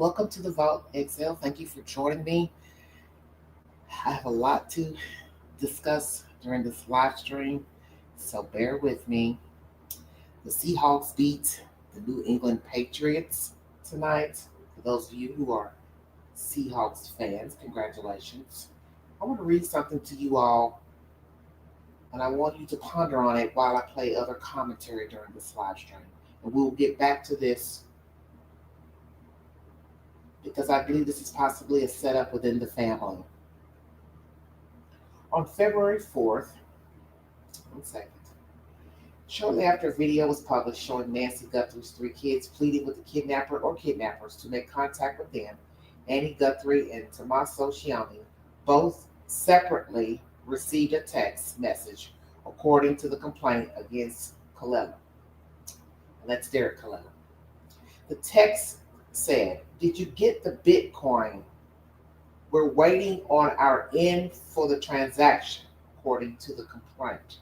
Welcome to the Vault Excel. Thank you for joining me. I have a lot to discuss during this live stream, so bear with me. The Seahawks beat the New England Patriots tonight. For those of you who are Seahawks fans, congratulations. I want to read something to you all, and I want you to ponder on it while I play other commentary during this live stream. And we'll get back to this because I believe this is possibly a setup within the family. On February 4th, one second, shortly after a video was published showing Nancy Guthrie's three kids pleading with the kidnapper or kidnappers to make contact with them, Annie Guthrie and Tommaso Cioni both separately received a text message according to the complaint against Colella. And that's Derek Colella. The text said, "Did you get the Bitcoin? We're waiting on our end for the transaction," according to the complaint.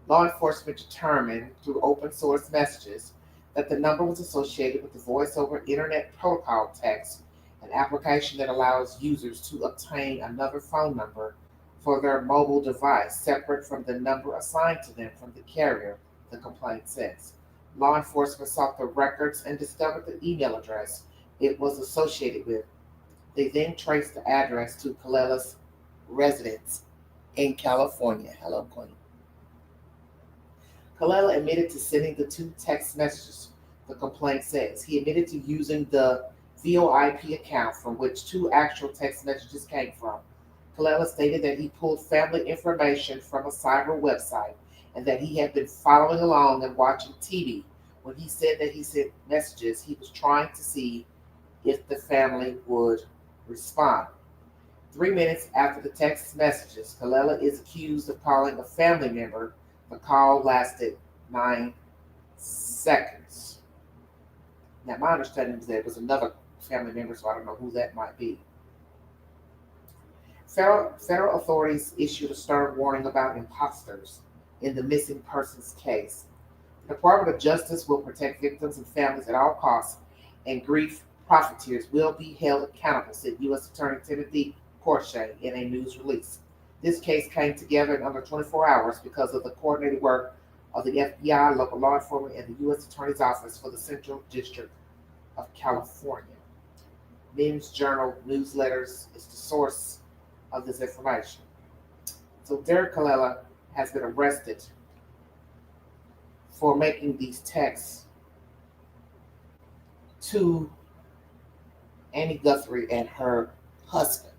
Law enforcement determined through open source messages that the number was associated with the voice over internet protocol text, an application that allows users to obtain another phone number for their mobile device separate from the number assigned to them from the carrier, the complaint says. Law enforcement sought the records and discovered the email address it was associated with. They then traced the address to Colella's residence in California. Hello, Queen. Colella admitted to sending the two text messages, the complaint says. He admitted to using the VoIP account from which two actual text messages came from. Colella stated that he pulled family information from a cyber website and that he had been following along and watching TV. When he said that he sent messages, he was trying to see if the family would respond. 3 minutes after the text messages, Colella is accused of calling a family member. The call lasted 9 seconds. Now, my understanding is that it was another family member, so I don't know who that might be. Federal authorities issued a stern warning about imposters in the missing persons case. The Department of Justice will protect victims and families at all costs, and grief profiteers will be held accountable, said U.S. Attorney Timothy Corshey in a news release. This case came together in under 24 hours because of the coordinated work of the FBI, local law enforcement, and the U.S. Attorney's Office for the Central District of California. Men's Journal newsletters is the source of this information. So Derek Colella has been arrested for making these texts to Annie Guthrie and her husband.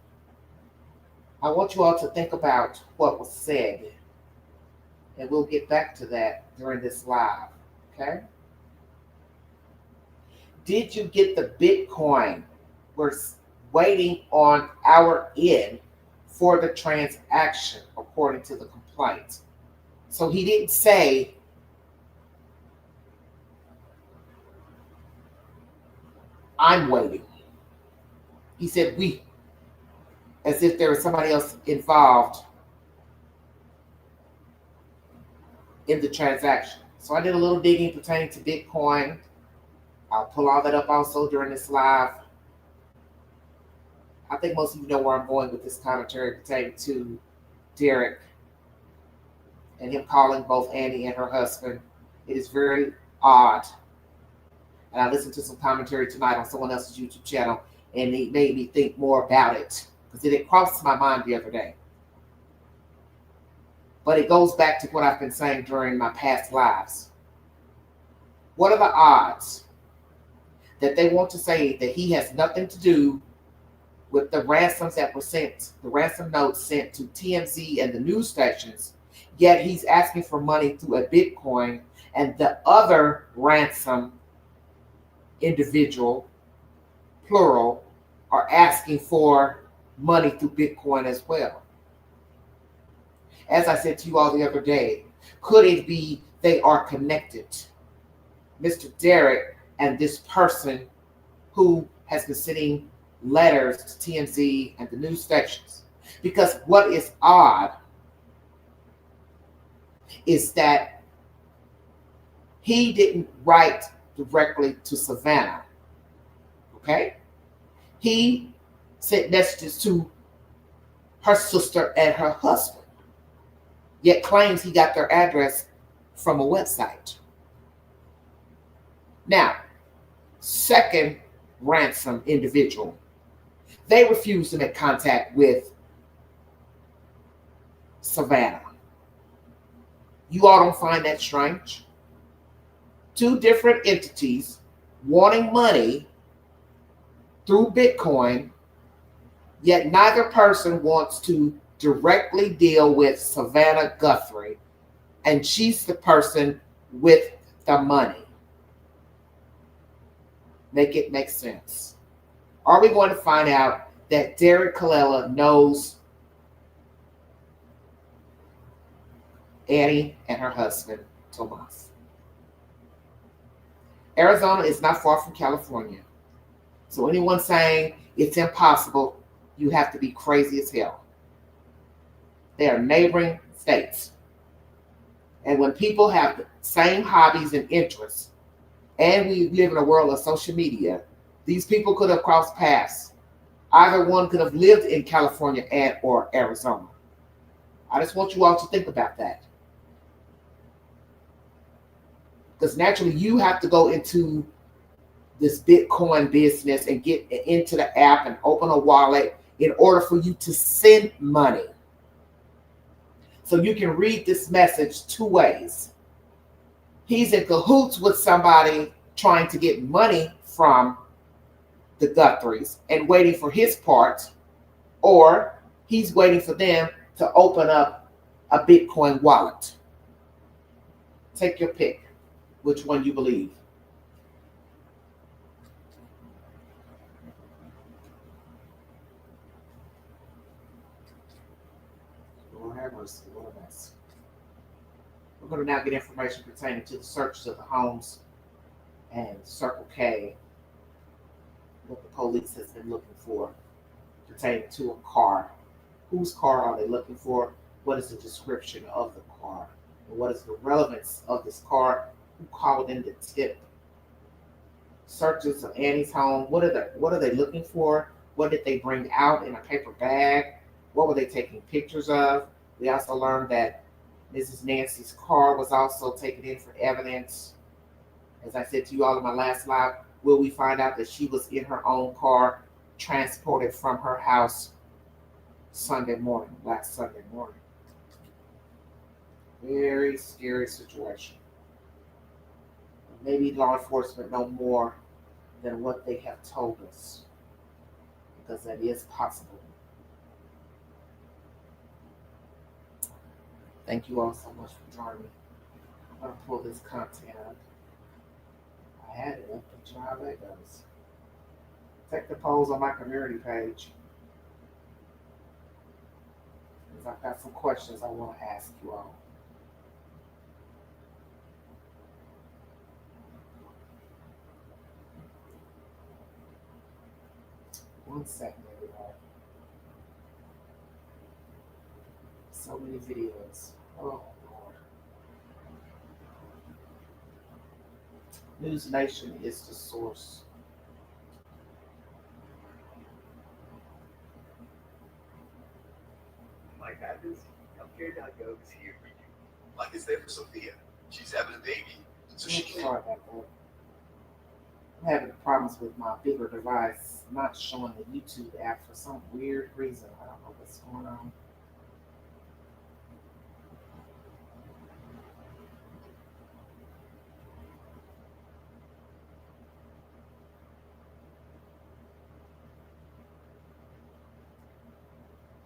I want you all to think about what was said, and we'll get back to that during this live, okay? Did you get the Bitcoin? We're waiting on our end for the transaction, according to the complaint. So he didn't say, "I'm waiting." He said "we," as if there was somebody else involved in the transaction. So I did a little digging pertaining to Bitcoin. I'll pull all that up also during this live. I think most of you know where I'm going with this commentary pertaining to Derek and him calling both Annie and her husband. It is very odd. And I listened to some commentary tonight on someone else's YouTube channel, and it made me think more about it because it crossed my mind the other day. But it goes back to what I've been saying during my past lives. What are the odds that they want to say that he has nothing to do with the ransoms that were sent, the ransom notes sent to TMZ and the news stations, yet he's asking for money through a Bitcoin, and the other ransom individual, plural, are asking for money through Bitcoin as well? As I said to you all the other day, could it be they are connected? Mr. Derek and this person who has been sending letters to TMZ and the news stations. Because what is odd is that he didn't write directly to Savannah. Okay? He sent messages to her sister and her husband, yet claims he got their address from a website. Now, second ransom individual, they refused to make contact with Savannah. You all don't find that strange? Two different entities wanting money through Bitcoin, yet neither person wants to directly deal with Savannah Guthrie, and she's the person with the money. Make it make sense. Are we going to find out that Derek Colella knows Annie and her husband, Tomas? Arizona is not far from California. So anyone saying it's impossible, you have to be crazy as hell. They are neighboring states. And when people have the same hobbies and interests, and we live in a world of social media, these people could have crossed paths. Either one could have lived in California and or Arizona. I just want you all to think about that. Because naturally you have to go into this Bitcoin business and get into the app and open a wallet in order for you to send money. So you can read this message two ways. He's in cahoots with somebody trying to get money from the Guthries and waiting for his part, or he's waiting for them to open up a Bitcoin wallet. Take your pick, which one you believe. Lord have mercy, what a mess. We're going to now get information pertaining to the searches of the homes and Circle K, what the police has been looking for pertaining to a car. Whose car are they looking for? What is the description of the car? And what is the relevance of this car? Who called in the tip? Searches of Annie's home. What are they looking for? What did they bring out in a paper bag? What were they taking pictures of? We also learned that Mrs. Nancy's car was also taken in for evidence. As I said to you all in my last live, will we find out that she was in her own car, transported from her house last Sunday morning? Very scary situation. Maybe law enforcement know more than what they have told us, because that is possible. Thank you all so much for joining me. I'm going to pull this content up. I had it up, but you know how that goes. Take the polls on my community page, because I've got some questions I want to ask you all. One second, everybody. So many videos. Oh, Lord. News Nation is the source. My goodness, healthcare.gov is here for you. Like it's there for Sophia. She's having a baby, so she can. Sorry about that. I'm having problems with my bigger device not showing the YouTube app for some weird reason. I don't know what's going on.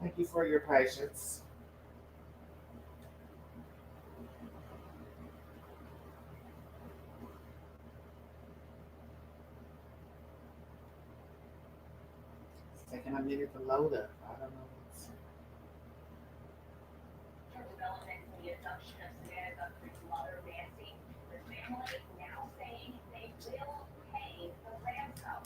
Thank you for your patience. It's taking a minute to load up. I don't know what's. Development in the assumption of Savannah Guthrie's mother, Nancy, the family now saying they will pay the ransom.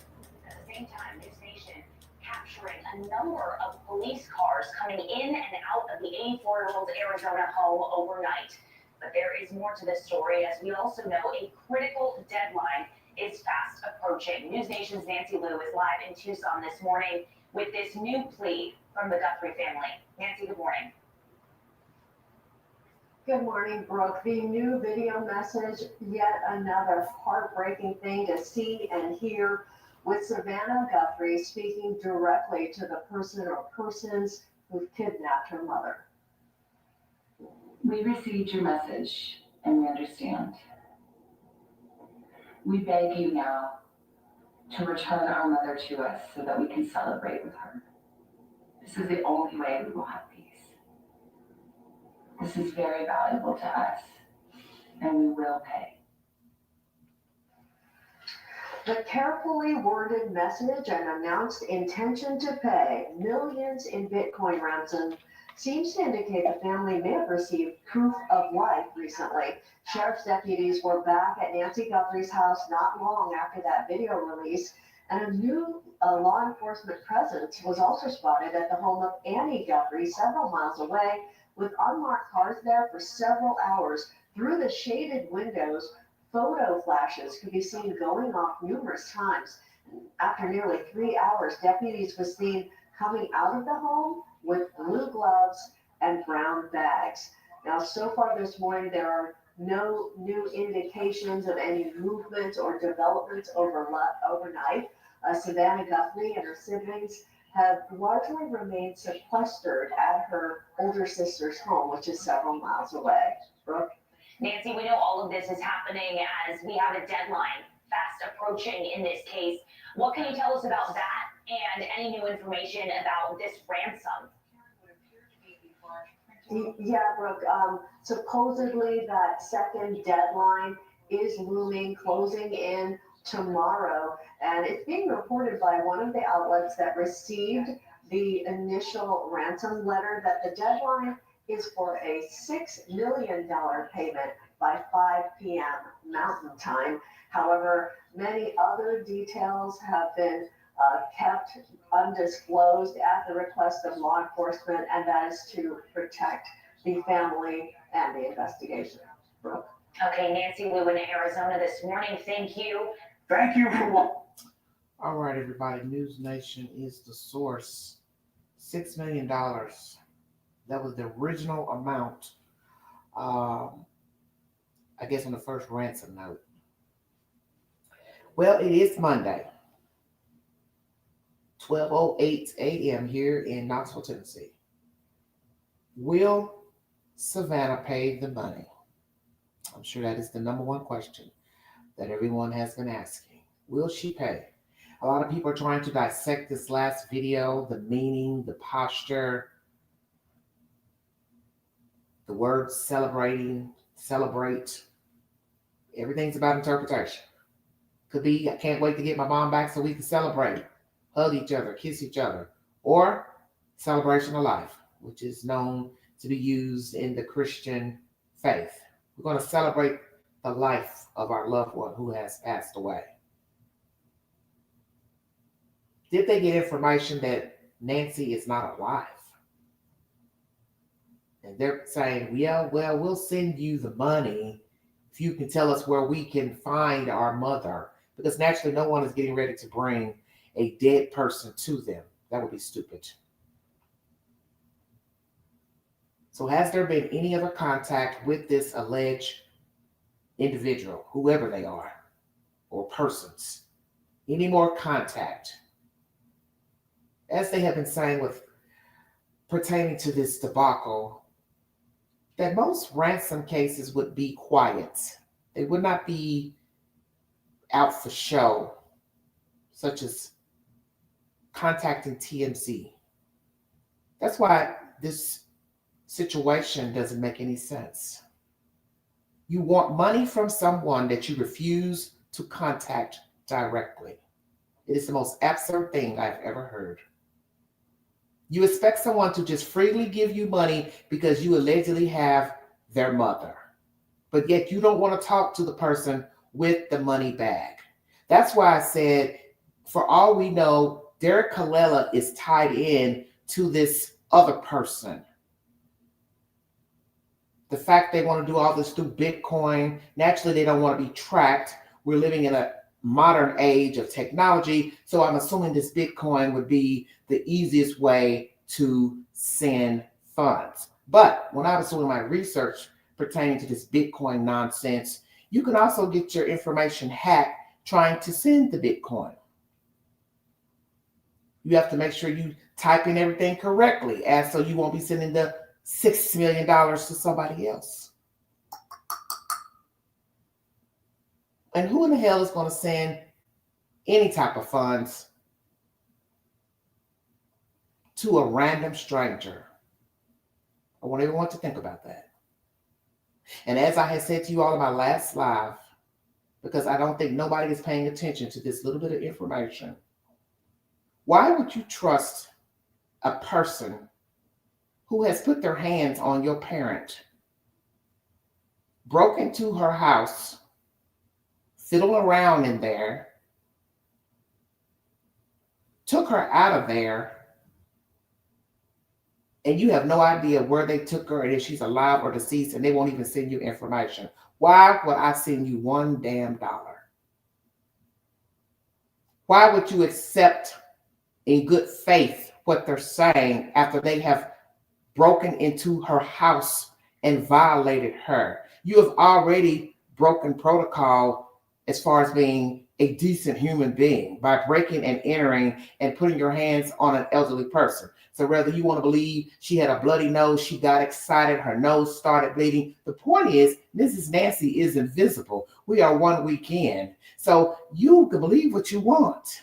At the same time, News Nation capturing a number of police cars coming in and out of the 84-year-old Arizona home overnight. But there is more to this story, as we also know a critical deadline is fast approaching. approaching. News Nation's Nancy Liu is live in Tucson this morning with this new plea from the Guthrie family. Nancy, good morning. Good morning, Brooke. The new video message, yet another heartbreaking thing to see and hear, with Savannah Guthrie speaking directly to the person or persons who've kidnapped her mother. We received your message and we understand. We beg you now to return our mother to us so that we can celebrate with her. This is the only way we will have peace. This is very valuable to us, and we will pay. The carefully worded message and announced intention to pay millions in Bitcoin ransom seems to indicate the family may have received proof of life recently. Sheriff's deputies were back at Nancy Guthrie's house not long after that video release, and a new law enforcement presence was also spotted at the home of Annie Guthrie, several miles away, with unmarked cars there for several hours. Through the shaded windows, photo flashes could be seen going off numerous times. After nearly 3 hours, deputies were seen coming out of the home with blue gloves and brown bags. Now, so far this morning, there are no new indications of any movement or developments overnight. Savannah Guthrie and her siblings have largely remained sequestered at her older sister's home, which is several miles away. Brooke? Nancy, we know all of this is happening as we have a deadline fast approaching in this case. What can you tell us about that and any new information about this ransom? Yeah, Brooke. Supposedly that second deadline is looming, closing in tomorrow, and it's being reported by one of the outlets that received the initial ransom letter that the deadline is for a $6 million payment by 5 p.m. Mountain Time. However, many other details have been kept undisclosed at the request of law enforcement, and that is to protect the family and the investigation. Brooke? Okay, Nancy Liu in Arizona this morning. Thank you. Thank you for what? All right, everybody. News Nation is the source. $6 million. That was the original amount, I guess, on the first ransom note. Well, it is Monday, 12:08 a.m. here in Knoxville, Tennessee. Will Savannah pay the money? I'm sure that is the number one question that everyone has been asking. Will she pay? A lot of people are trying to dissect this last video, the meaning, the posture, the word celebrating, celebrate. Everything's about interpretation. Could be, I can't wait to get my mom back so we can celebrate, hug each other, kiss each other, or celebration of life, which is known to be used in the Christian faith. We're going to celebrate the life of our loved one who has passed away. Did they get information that Nancy is not alive? And they're saying, yeah, well, we'll send you the money if you can tell us where we can find our mother. Because naturally, no one is getting ready to bring a dead person to them. That would be stupid. So has there been any other contact with this alleged individual, whoever they are, or persons? Any more contact? As they have been saying with pertaining to this debacle, that most ransom cases would be quiet. They would not be out for show, such as contacting TMZ. That's why this situation doesn't make any sense. You want money from someone that you refuse to contact directly. It is the most absurd thing I've ever heard. You expect someone to just freely give you money because you allegedly have their mother, but yet you don't want to talk to the person with the money bag. That's why I said, for all we know, Derek Colella is tied in to this other person. The fact they want to do all this through Bitcoin, naturally they don't want to be tracked. We're living in a modern age of technology. So I'm assuming this Bitcoin would be the easiest way to send funds. But when I was doing my research pertaining to this Bitcoin nonsense, you can also get your information hacked trying to send the Bitcoin. You have to make sure you type in everything correctly, as so you won't be sending the $6 million to somebody else. And who in the hell is going to send any type of funds to a random stranger? I want everyone to think about that. And as I had said to you all in my last live, because I don't think nobody is paying attention to this little bit of information, why would you trust a person who has put their hands on your parent, broke into her house, fiddled around in there, took her out of there, and you have no idea where they took her and if she's alive or deceased, and they won't even send you information? Why would I send you $1 damn? Why would you accept in good faith what they're saying after they have broken into her house and violated her? You have already broken protocol as far as being a decent human being by breaking and entering and putting your hands on an elderly person. So whether you want to believe she had a bloody nose, she got excited, her nose started bleeding. The point is, Mrs. Nancy is invisible. We are 1 week in. So you can believe what you want.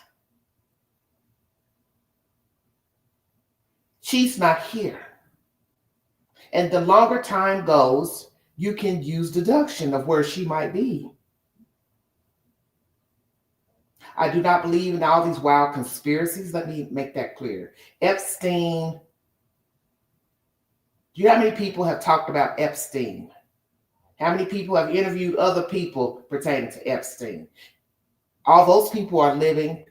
She's not here. And the longer time goes, you can use deduction of where she might be. I do not believe in all these wild conspiracies. Let me make that clear. Epstein. Do you know how many people have talked about Epstein? How many people have interviewed other people pertaining to Epstein? All those people are living.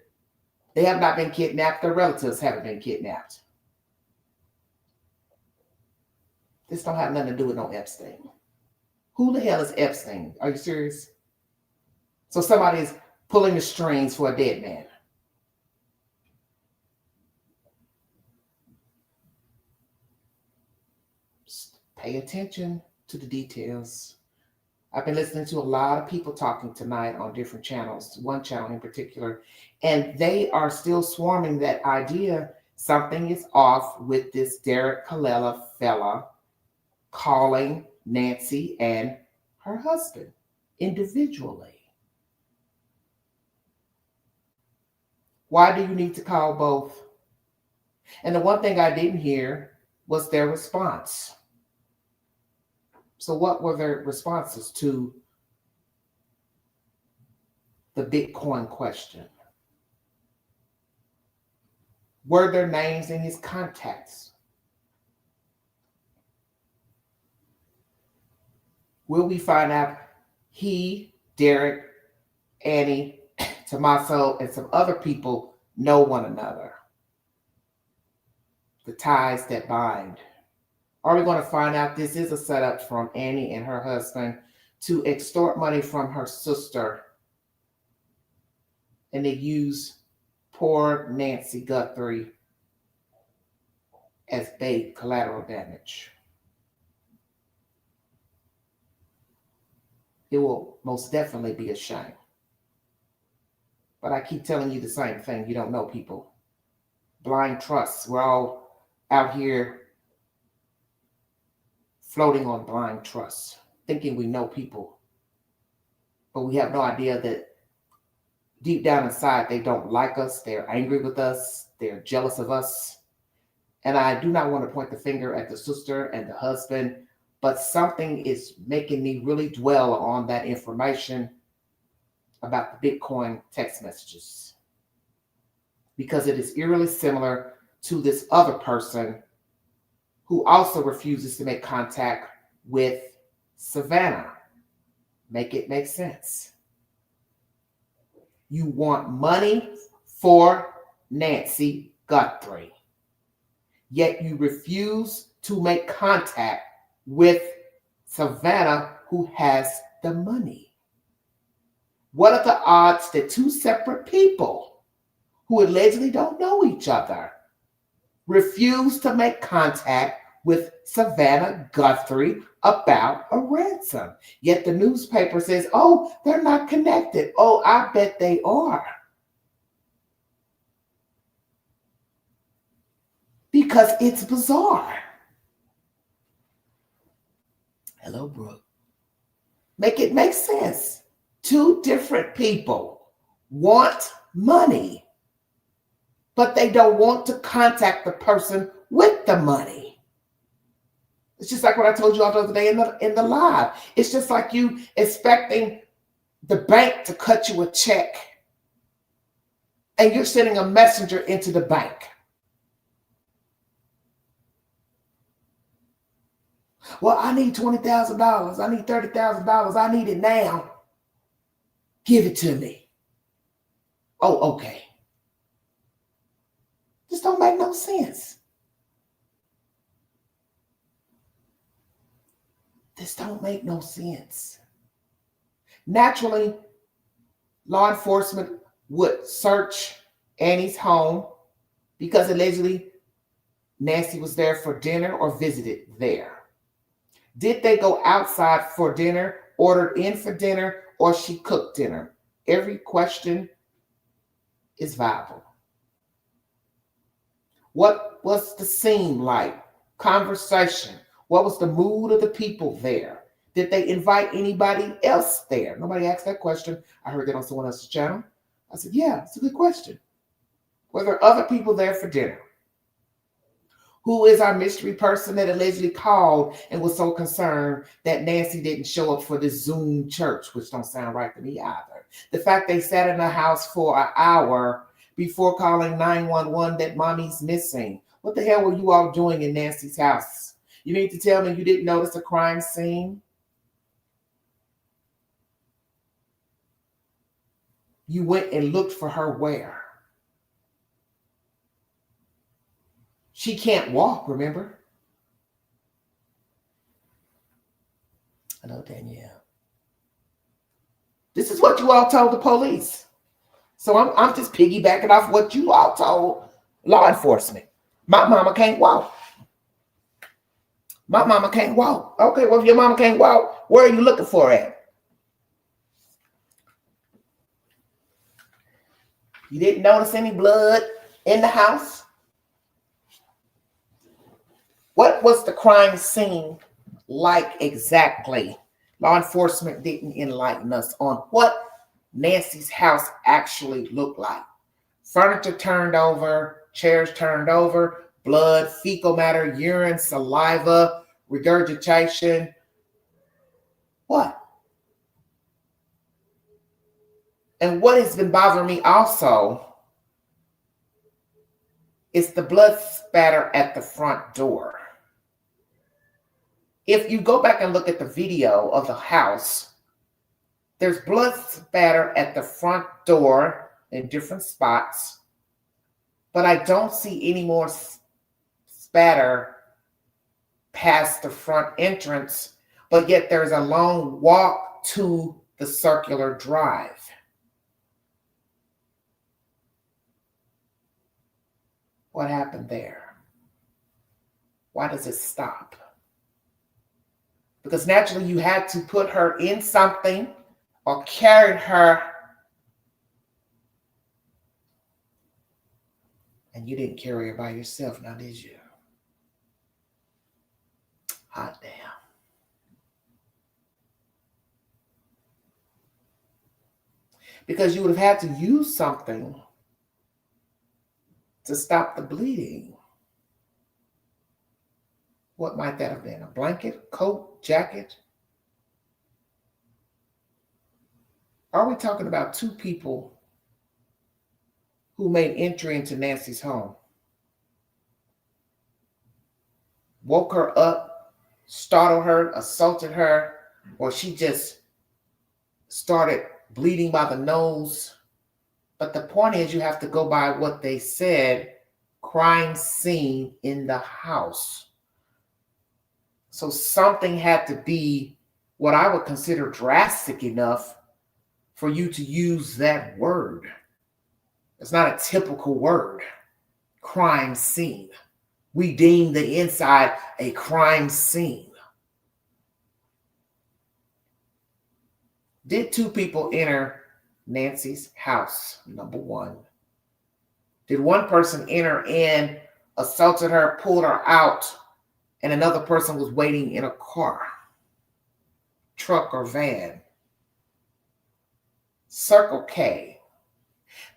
They have not been kidnapped. Their relatives haven't been kidnapped. This don't have nothing to do with no Epstein. Who the hell is Epstein? Are you serious? So somebody's pulling the strings for a dead man. Just pay attention to the details. I've been listening to a lot of people talking tonight on different channels, one channel in particular, and they are still swarming that idea something is off with this Derek Colella fella calling Nancy and her husband individually. Why do you need to call both? And the one thing I didn't hear was their response. So what were their responses to the Bitcoin question? Were their names in his contacts? Will we find out he, Derek, Annie, Tommaso, and some other people know one another? The ties that bind. Are we going to find out this is a setup from Annie and her husband to extort money from her sister, and they use poor Nancy Guthrie as bait, collateral damage? It will most definitely be a shame. But I keep telling you the same thing. You don't know people. Blind trust. We're all out here floating on blind trust, thinking we know people. But we have no idea that deep down inside, they don't like us. They're angry with us. They're jealous of us. And I do not want to point the finger at the sister and the husband, but something is making me really dwell on that information about the Bitcoin text messages, because it is eerily similar to this other person who also refuses to make contact with Savannah. Make it make sense. You want money for Nancy Guthrie, yet you refuse to make contact with Savannah, who has the money. What are the odds that two separate people who allegedly don't know each other refuse to make contact with Savannah Guthrie about a ransom? Yet the newspaper says, oh, they're not connected. Oh, I bet they are. Because it's bizarre. Hello, Brooke. Make it make sense. Two different people want money, but they don't want to contact the person with the money. It's just like what I told you all the other day in the live. It's just like you expecting the bank to cut you a check and you're sending a messenger into the bank. Well, I need $20,000. I need $30,000. I need it now. Give it to me. Oh, okay. This don't make no sense. This don't make no sense. Naturally, law enforcement would search Annie's home because allegedly Nancy was there for dinner or visited there. Did they go outside for dinner, ordered in for dinner, or she cooked dinner? Every question is viable. What was the scene like? Conversation. What was the mood of the people there? Did they invite anybody else there? Nobody asked that question. I heard that on someone else's channel. I said, yeah, it's a good question. Were there other people there for dinner? Who is our mystery person that allegedly called and was so concerned that Nancy didn't show up for this Zoom church, which don't sound right to me either. The fact they sat in the house for an hour before calling 911 that mommy's missing. What the hell were you all doing in Nancy's house? You need to tell me you didn't notice a crime scene? You went and looked for her where? She can't walk, remember? I know, Danielle. This is what you all told the police. So I'm just piggybacking off what you all told law enforcement. My mama can't walk. My mama can't walk. Okay, well, if your mama can't walk, where are you looking for at? You didn't notice any blood in the house? What was the crime scene like exactly? Law enforcement didn't enlighten us on what Nancy's house actually looked like. Furniture turned over, chairs turned over, blood, fecal matter, urine, saliva, regurgitation. What? And what has been bothering me also is the blood spatter at the front door. If you go back and look at the video of the house, there's blood spatter at the front door in different spots, but I don't see any more spatter past the front entrance, but yet there's a long walk to the circular drive. What happened there? Why does it stop? Because naturally you had to put her in something or carry her, and you didn't carry her by yourself, now did you? Hot damn. Because you would have had to use something to stop the bleeding. What might that have been? A blanket, coat, jacket? Are we talking about two people who made entry into Nancy's home? Woke her up, startled her, assaulted her, or she just started bleeding by the nose? But the point is, you have to go by what they said, crime scene in the house. So something had to be what I would consider drastic enough for you to use that word. It's not a typical word. Crime scene. We deem the inside a crime scene. Did two people enter Nancy's house? Number one. Did one person enter in, assaulted her, pulled her out, and another person was waiting in a car, truck, or van? Circle K.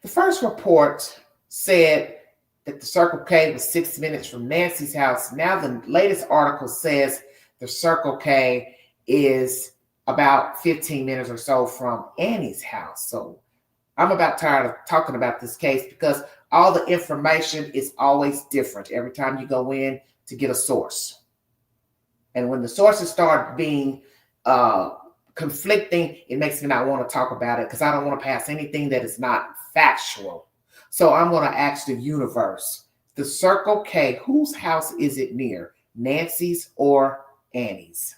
The first report said that the Circle K was 6 minutes from Nancy's house. Now the latest article says the Circle K is about 15 minutes or so from Annie's house. So I'm about tired of talking about this case because all the information is always different every time you go in to get a source. And when the sources start being conflicting, it makes me not want to talk about it because I don't want to pass anything that is not factual. So I'm going to ask the universe, the Circle K, whose house is it near? Nancy's or Annie's?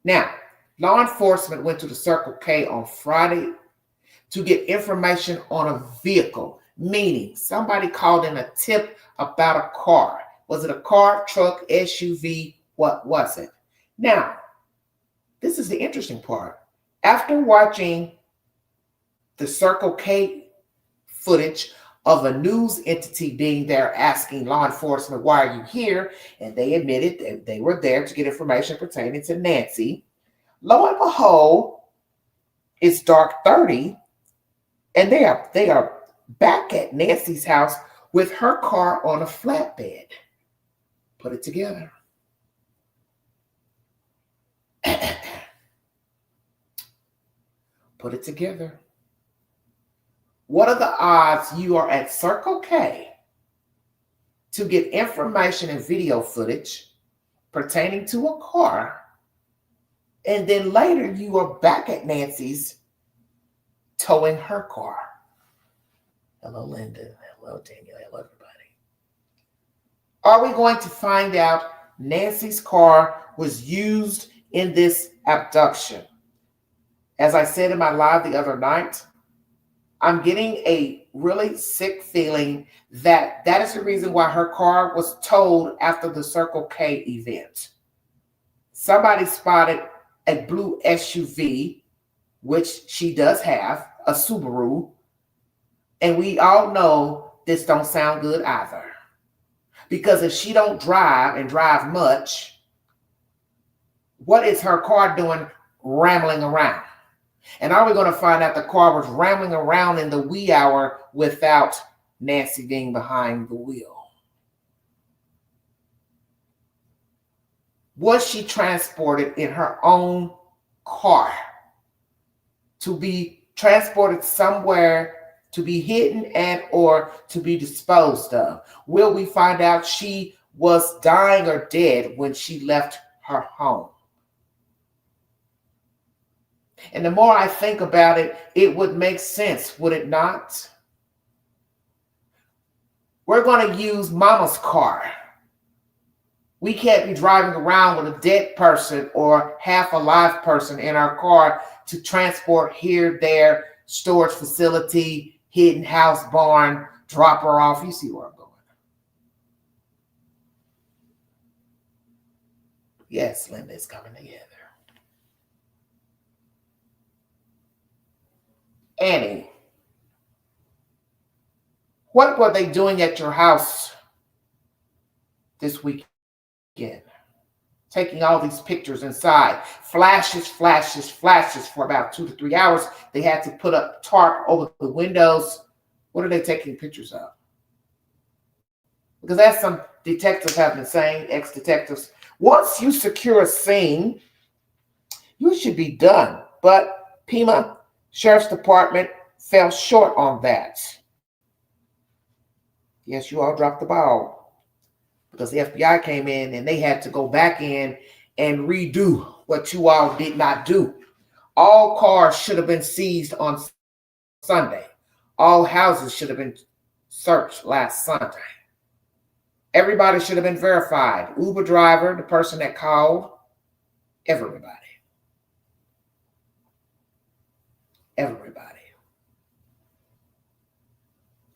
Now, law enforcement went to the Circle K on Friday to get information on a vehicle, meaning somebody called in a tip about a car. Was it a car, truck, SUV? What was it? Now, this is the interesting part. After watching the Circle K footage of a news entity being there asking law enforcement, why are you here? And they admitted that they were there to get information pertaining to Nancy. Lo and behold, it's dark 30, and they are back at Nancy's house with her car on a flatbed. Put it together. Put it together. What are the odds you are at Circle K to get information and video footage pertaining to a car, and then later you are back at Nancy's towing her car? Hello, Linda. Hello, Daniel. Hello, everybody. Are we going to find out Nancy's car was used in this abduction? As I said in my live the other night, I'm getting a really sick feeling that that is the reason why her car was towed after the Circle K event. Somebody spotted a blue SUV, which she does have, a Subaru, and we all know this don't sound good either. Because if she don't drive and drive much, what is her car doing rambling around? And are we going to find out the car was rambling around in the wee hour without Nancy being behind the wheel? Was she transported in her own car to be transported somewhere to be hidden and or to be disposed of? Will we find out she was dying or dead when she left her home? And the more I think about it, it would make sense, would it not? We're going to use Mama's car. We can't be driving around with a dead person or half alive person in our car to transport here, there, storage facility, hidden house, barn, drop her off. You see where I'm going. Yes, Linda, is coming together. Annie, what were they doing at your house this weekend? Taking all these pictures inside. Flashes for about 2 to 3 hours. They had to put up tarp over the windows. What are they taking pictures of? Because as some detectives have been saying, ex-detectives, once you secure a scene, you should be done. But Pima Sheriff's Department fell short on that. Yes, you all dropped the ball because the FBI came in and they had to go back in and redo what you all did not do. All cars should have been seized on Sunday. All houses should have been searched last Sunday. Everybody should have been verified. Uber driver, the person that called, everybody. everybody.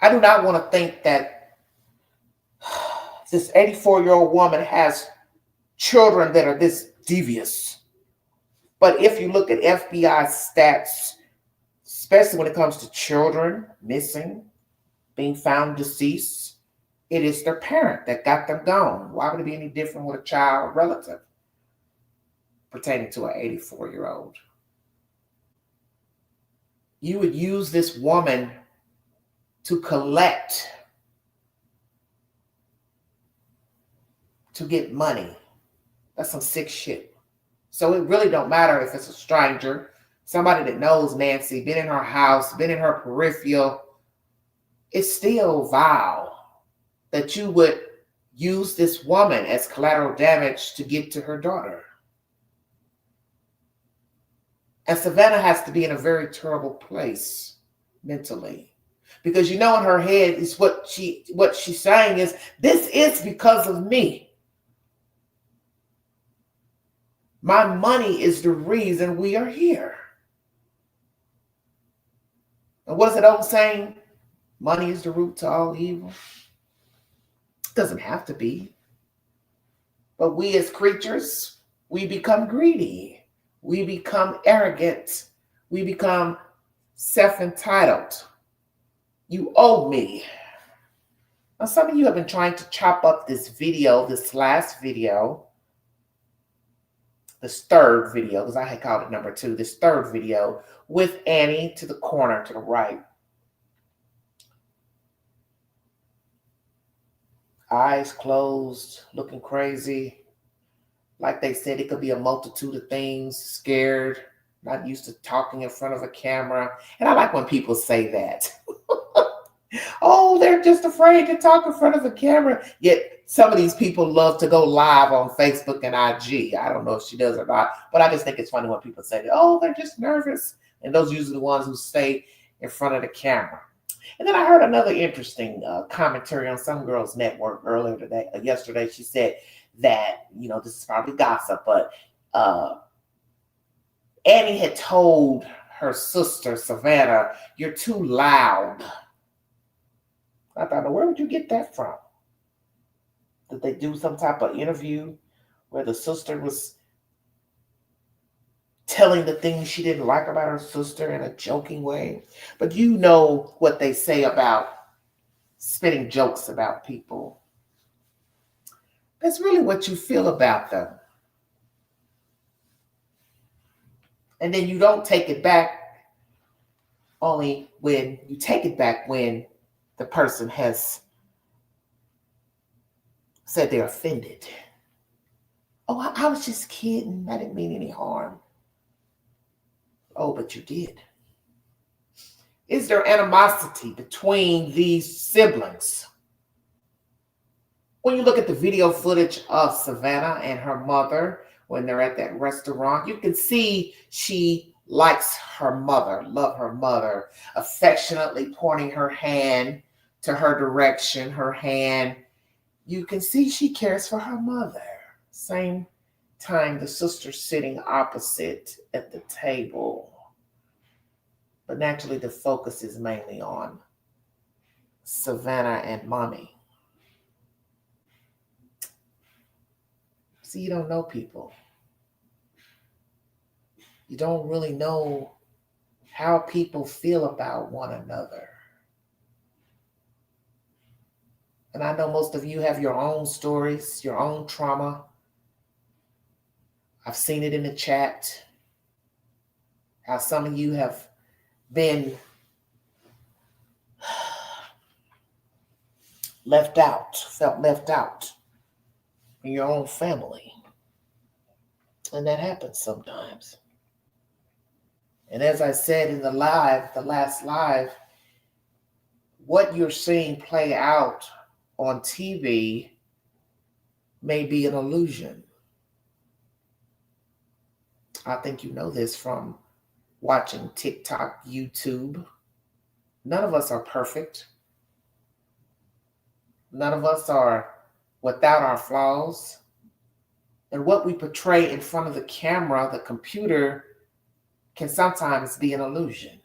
I do not want to think that this 84-year-old woman has children that are this devious. But if you look at FBI stats, especially when it comes to children missing, being found deceased, it is their parent that got them gone. Why would it be any different with a child relative pertaining to an 84-year-old? You would use this woman to collect, to get money. That's some sick shit. So it really don't matter if it's a stranger, somebody that knows Nancy, been in her house, been in her peripheral. It's still vile that you would use this woman as collateral damage to get to her daughter. And Savannah has to be in a very terrible place mentally. Because in her head is what she's saying is, this is because of me. My money is the reason we are here. And what is that old saying? Money is the root to all evil. It doesn't have to be. But we as creatures, we become greedy. We become arrogant. We become self-entitled. You owe me. Now, some of you have been trying to chop up this video, this last video, this third video, because I had called it number 2, this third video with Annie to the corner, to the right. Eyes closed, looking crazy. Like they said, it could be a multitude of things, scared, not used to talking in front of a camera. And I like when people say that. Oh, they're just afraid to talk in front of a camera. Yet some of these people love to go live on Facebook and IG. I don't know if she does or not, but I just think it's funny when people say, oh, they're just nervous. And those are usually the ones who stay in front of the camera. And then I heard another interesting commentary on some girl's network yesterday. She said that, this is probably gossip, but Annie had told her sister, Savannah, you're too loud. I thought, where would you get that from? Did they do some type of interview where the sister was telling the things she didn't like about her sister in a joking way? But you know what they say about spitting jokes about people. That's really what you feel about them. And then you don't take it back only when you take it back when the person has said they're offended. Oh, I was just kidding. I didn't mean any harm. Oh, but you did. Is there animosity between these siblings? When you look at the video footage of Savannah and her mother when they're at that restaurant, you can see she likes her mother, love her mother, affectionately pointing her hand to her direction, her hand. You can see she cares for her mother. Same time, the sister's sitting opposite at the table. But naturally, the focus is mainly on Savannah and mommy. See, you don't know people. You don't really know how people feel about one another. And I know most of you have your own stories, your own trauma. I've seen it in the chat, how some of you have been felt left out in your own family. And that happens sometimes. And as I said in the last live, what you're seeing play out on TV may be an illusion. I think you know this from watching TikTok, YouTube. None of us are perfect. None of us are without our flaws. And what we portray in front of the camera, the computer, can sometimes be an illusion.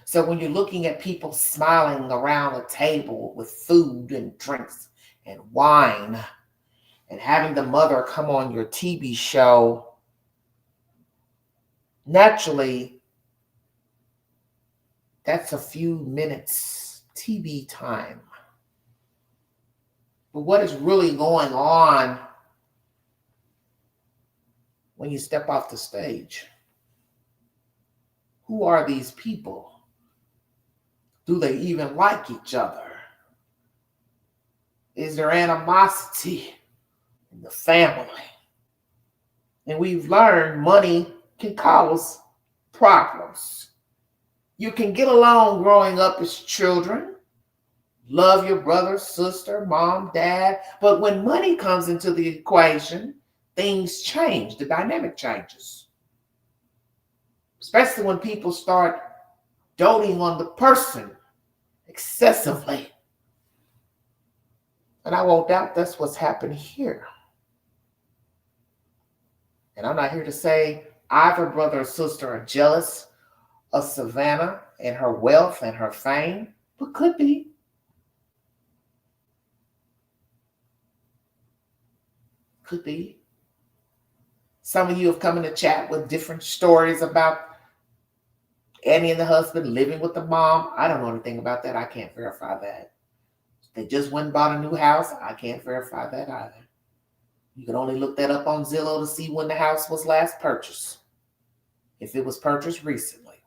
So when you're looking at people smiling around a table with food and drinks and wine and having the mother come on your TV show, naturally, that's a few minutes TV time. But what is really going on when you step off the stage? Who are these people? Do they even like each other? Is there animosity in the family? And we've learned money can cause problems. You can get along growing up as children, love your brother, sister, mom, dad, but when money comes into the equation, things change, the dynamic changes. Especially when people start doting on the person excessively. And I won't doubt that's what's happened here. And I'm not here to say either brother or sister are jealous of Savannah and her wealth and her fame, but could be. Could be. Some of you have come in the chat with different stories about Annie and the husband living with the mom. I don't know anything about that. I can't verify that. They just went and bought a new house. I can't verify that either. You can only look that up on Zillow to see when the house was last purchased, if it was purchased recently.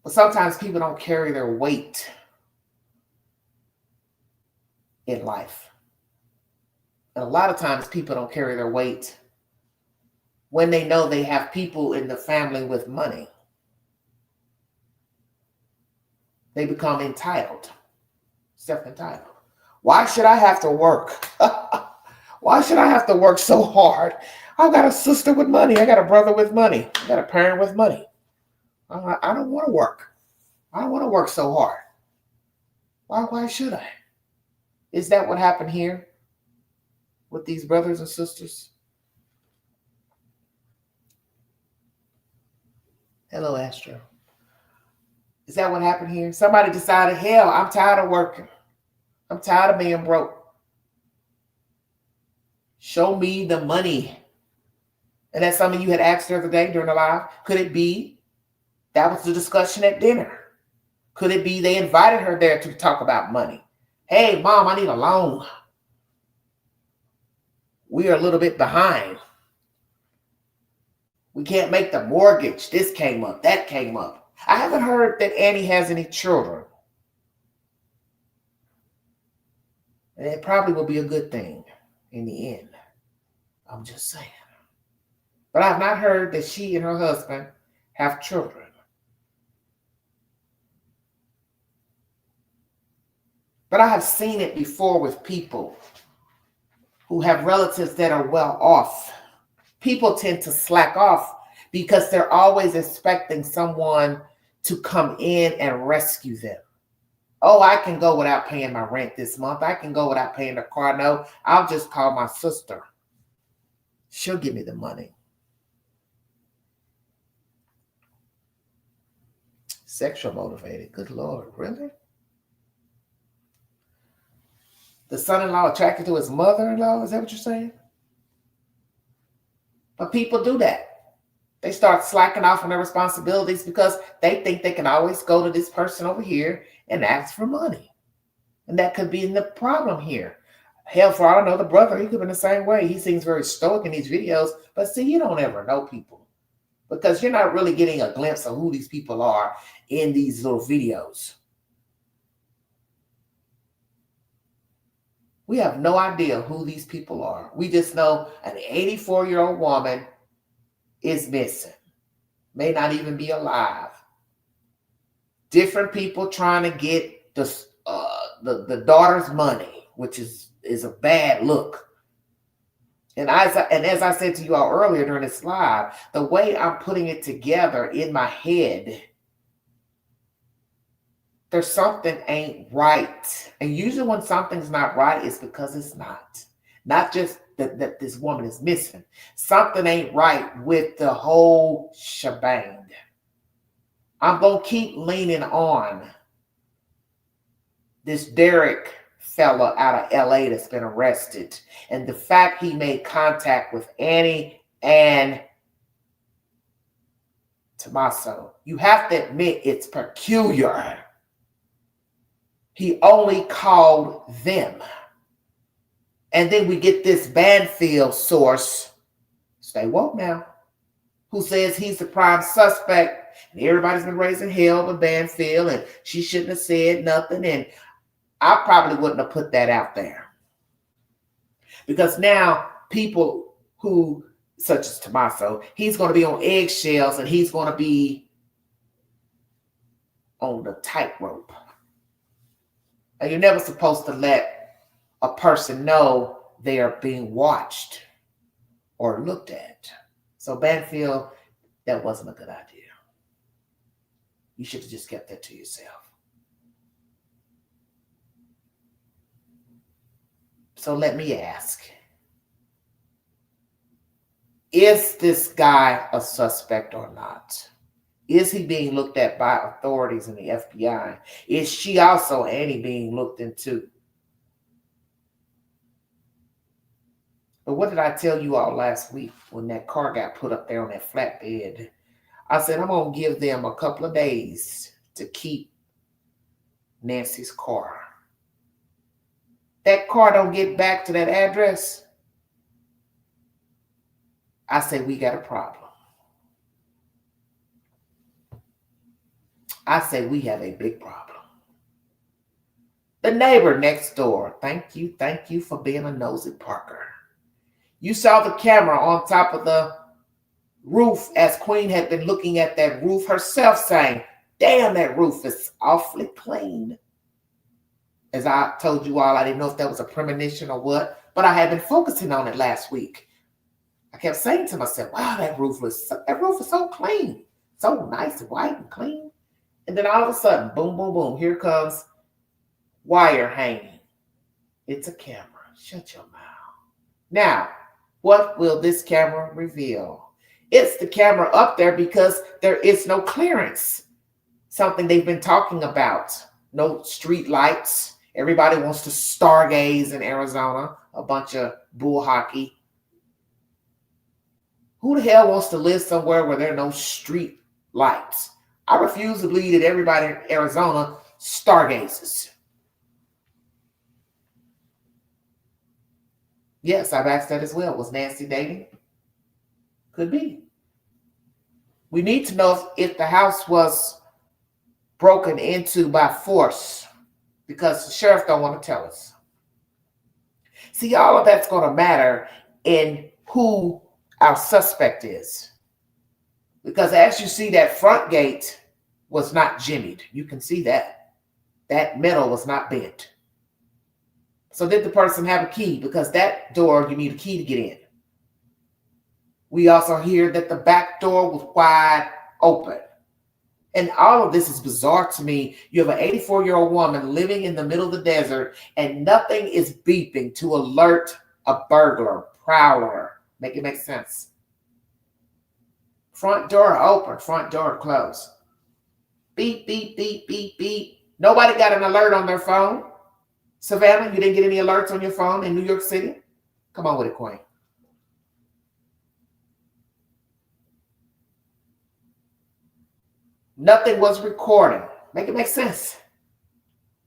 But sometimes people don't carry their weight in life. And a lot of times people don't carry their weight when they know they have people in the family with money. They become entitled, self-entitled. Why should I have to work? Why should I have to work so hard? I've got a sister with money. I got a brother with money. I got a parent with money. I don't want to work. I don't want to work so hard. Why should I? Is that what happened here with these brothers and sisters? Hello, Astro. Is that what happened here? Somebody decided, hell, I'm tired of working. I'm tired of being broke. Show me the money. And that's something you had asked the other day during the live. Could it be that was the discussion at dinner? Could it be they invited her there to talk about money? Hey, mom, I need a loan. We are a little bit behind. We can't make the mortgage. This came up, that came up. I haven't heard that Annie has any children. And it probably will be a good thing in the end. I'm just saying. But I've not heard that she and her husband have children. But I have seen it before with people who have relatives that are well off. People tend to slack off because they're always expecting someone to come in and rescue them. Oh, I can go without paying my rent this month. I can go without paying the car note. I'll just call my sister. She'll give me the money. Sexual motivated. Good Lord, really? The son-in-law attracted to his mother-in-law? Is that what you're saying? But people do that. They start slacking off on their responsibilities because they think they can always go to this person over here and ask for money. And that could be the problem here. Hell, for all I know, the brother, he could have been the same way. He seems very stoic in these videos. But see, you don't ever know people because you're not really getting a glimpse of who these people are in these little videos. We have no idea who these people are. We just know an 84-year-old woman is missing, may not even be alive. Different people trying to get the daughter's money, which is a bad look. And as I said to you all earlier during this live, the way I'm putting it together in my head, there's something ain't right. And usually when something's not right, it's because it's not. Not just that this woman is missing. Something ain't right with the whole shebang. I'm going to keep leaning on this Derek fella out of LA that's been arrested, and the fact he made contact with Annie and Tommaso. You have to admit it's peculiar. He only called them. And then we get this Banfield source, stay woke now, who says he's the prime suspect. And everybody's been raising hell with Banfield, and she shouldn't have said nothing. And I probably wouldn't have put that out there. Because now people who, such as Tommaso, he's going to be on eggshells and he's going to be on the tightrope. And you're never supposed to let a person know they are being watched or looked at. So Banfield, that wasn't a good idea. You should have just kept that to yourself. So let me ask, is this guy a suspect or not? Is he being looked at by authorities in the FBI? Is she also, Annie, being looked into? But what did I tell you all last week when that car got put up there on that flatbed? I said, I'm going to give them a couple of days to keep Nancy's car. That car don't get back to that address, I say we got a problem. I say we have a big problem. The neighbor next door, thank you for being a nosy Parker. You saw the camera on top of the roof as Queen had been looking at that roof herself saying, damn, that roof is awfully clean. As I told you all, I didn't know if that was a premonition or what, but I had been focusing on it last week. I kept saying to myself, wow, that roof is so clean, so nice and white and clean. And then all of a sudden, boom, boom, boom, here comes wire hanging. It's a camera. Shut your mouth. Now, what will this camera reveal? It's the camera up there because there is no clearance. Something they've been talking about. No street lights. Everybody wants to stargaze in Arizona. A bunch of bull hockey. Who the hell wants to live somewhere where there are no street lights? I refuse to believe that everybody in Arizona stargazes. Yes, I've asked that as well. Was Nancy dating? Could be. We need to know if the house was broken into by force, because the sheriff don't want to tell us. See, all of that's going to matter in who our suspect is. Because as you see, that front gate was not jimmied. You can see that. That metal was not bent. So did the person have a key? Because that door, you need a key to get in. We also hear that the back door was wide open. And all of this is bizarre to me. You have an 84-year-old woman living in the middle of the desert and nothing is beeping to alert a burglar, prowler. Make it make sense. Front door open, front door closed. Beep, beep, beep, beep, beep. Nobody got an alert on their phone. Savannah, you didn't get any alerts on your phone in New York City? Come on with it, Queen. Nothing was recording. Make it make sense.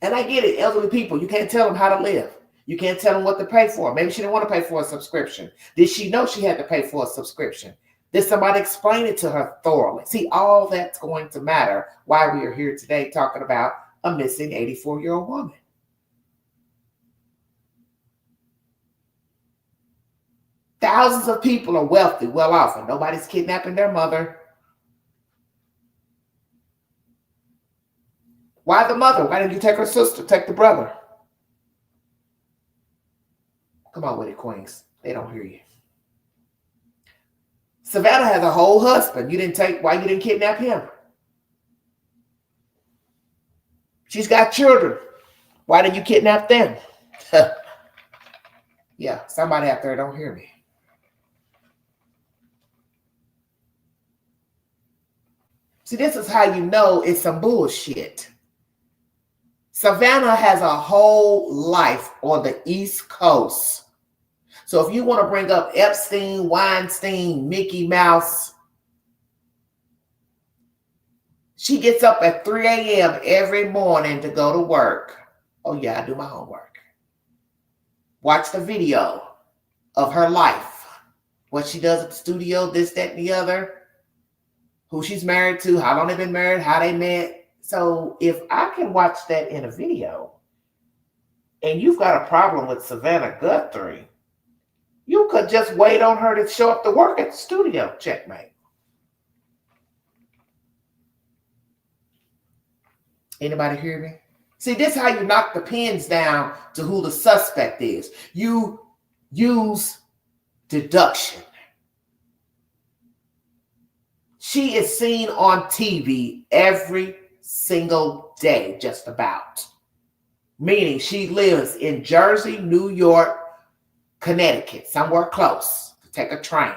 And I get it, elderly people, you can't tell them how to live. You can't tell them what to pay for. Maybe she didn't want to pay for a subscription. Did she know she had to pay for a subscription? Did somebody explain it to her thoroughly? See, all that's going to matter why we are here today talking about a missing 84-year-old woman. Thousands of people are wealthy, well off, and nobody's kidnapping their mother. Why the mother? Why didn't you take her sister? Take the brother. Come on with it, Queens. They don't hear you. Savannah has a whole husband. Why you didn't kidnap him? She's got children. Why didn't you kidnap them? Yeah, somebody out there don't hear me. See, this is how you know it's some bullshit. Savannah has a whole life on the East Coast. So if you want to bring up Epstein, Weinstein, Mickey Mouse, she gets up at 3 a.m. every morning to go to work. Oh yeah, I do my homework. Watch the video of her life. What she does at the studio, this, that, and the other. Who she's married to, how long they've been married, how they met. So if I can watch that in a video, and you've got a problem with Savannah Guthrie, you could just wait on her to show up to work at the studio. Checkmate. Anybody hear me? See, this is how you knock the pins down to who the suspect is. You use deduction. She is seen on TV every single day, just about. Meaning she lives in Jersey, New York, Connecticut, somewhere close to take a train.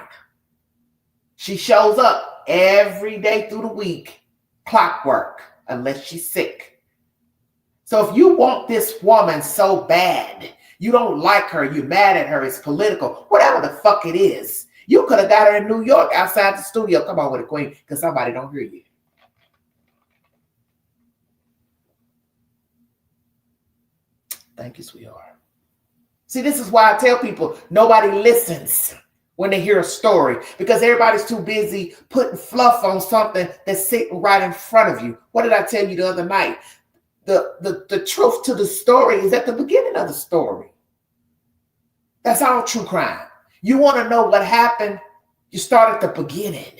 She shows up every day through the week, clockwork, unless she's sick. So if you want this woman so bad, you don't like her, you're mad at her, it's political, whatever the fuck it is, you could have got her in New York outside the studio. Come on with it, Queen, because somebody don't hear you. Thank you, sweetheart. See, this is why I tell people nobody listens when they hear a story, because everybody's too busy putting fluff on something that's sitting right in front of you. What did I tell you the other night? The truth to the story is at the beginning of the story. That's all true crime. You want to know what happened? You start at the beginning.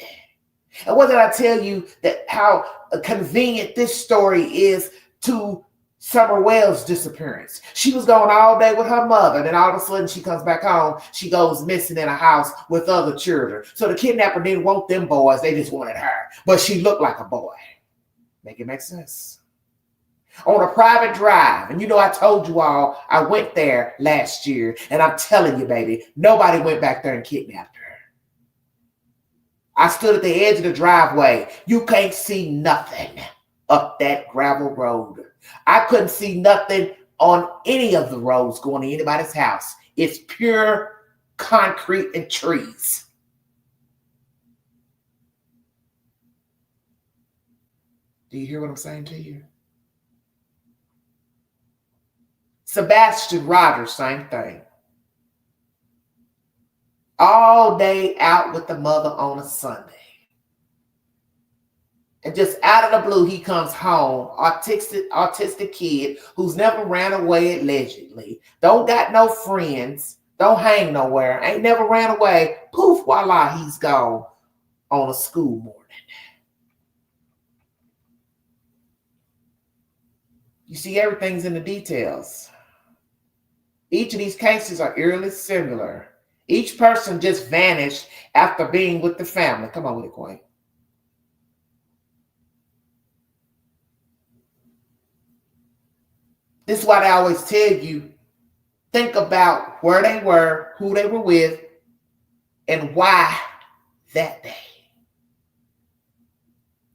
And what did I tell you that how convenient this story is to Summer Wells' disappearance? She was gone all day with her mother. Then all of a sudden she comes back home. She goes missing in a house with other children. So the kidnapper didn't want them boys. They just wanted her. But she looked like a boy. Make it make sense? On a private drive. And you know, I told you all, I went there last year. And I'm telling you, baby, nobody went back there and kidnapped her. I stood at the edge of the driveway. You can't see nothing up that gravel road. I couldn't see nothing on any of the roads going to anybody's house. It's pure concrete and trees. Do you hear what I'm saying to you? Sebastian Rogers, same thing. All day out with the mother on a Sunday. And just out of the blue, he comes home, autistic kid who's never ran away allegedly. Don't got no friends. Don't hang nowhere. Ain't never ran away. Poof, voila, he's gone on a school morning. You see, everything's in the details. Each of these cases are eerily similar. Each person just vanished after being with the family. Come on with it, Queen. This is why I always tell you, think about where they were, who they were with, and why that day.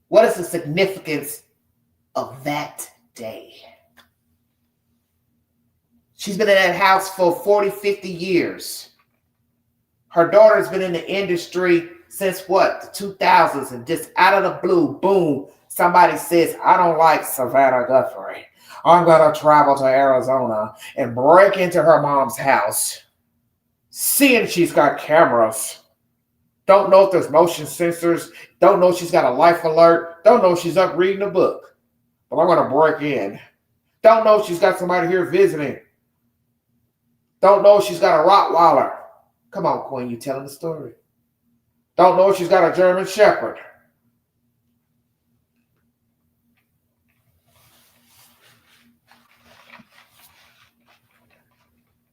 What is the significance of that day? She's been in that house for 40, 50 years. Her daughter's been in the industry since what? The 2000s, and just out of the blue, boom, somebody says, I don't like Savannah Guthrie. I'm going to travel to Arizona and break into her mom's house. Seeing she's got cameras. Don't know if there's motion sensors. Don't know if she's got a life alert. Don't know if she's up reading a book. But I'm going to break in. Don't know if she's got somebody here visiting. Don't know if she's got a Rottweiler. Come on, Queen, you telling the story. Don't know if she's got a German Shepherd.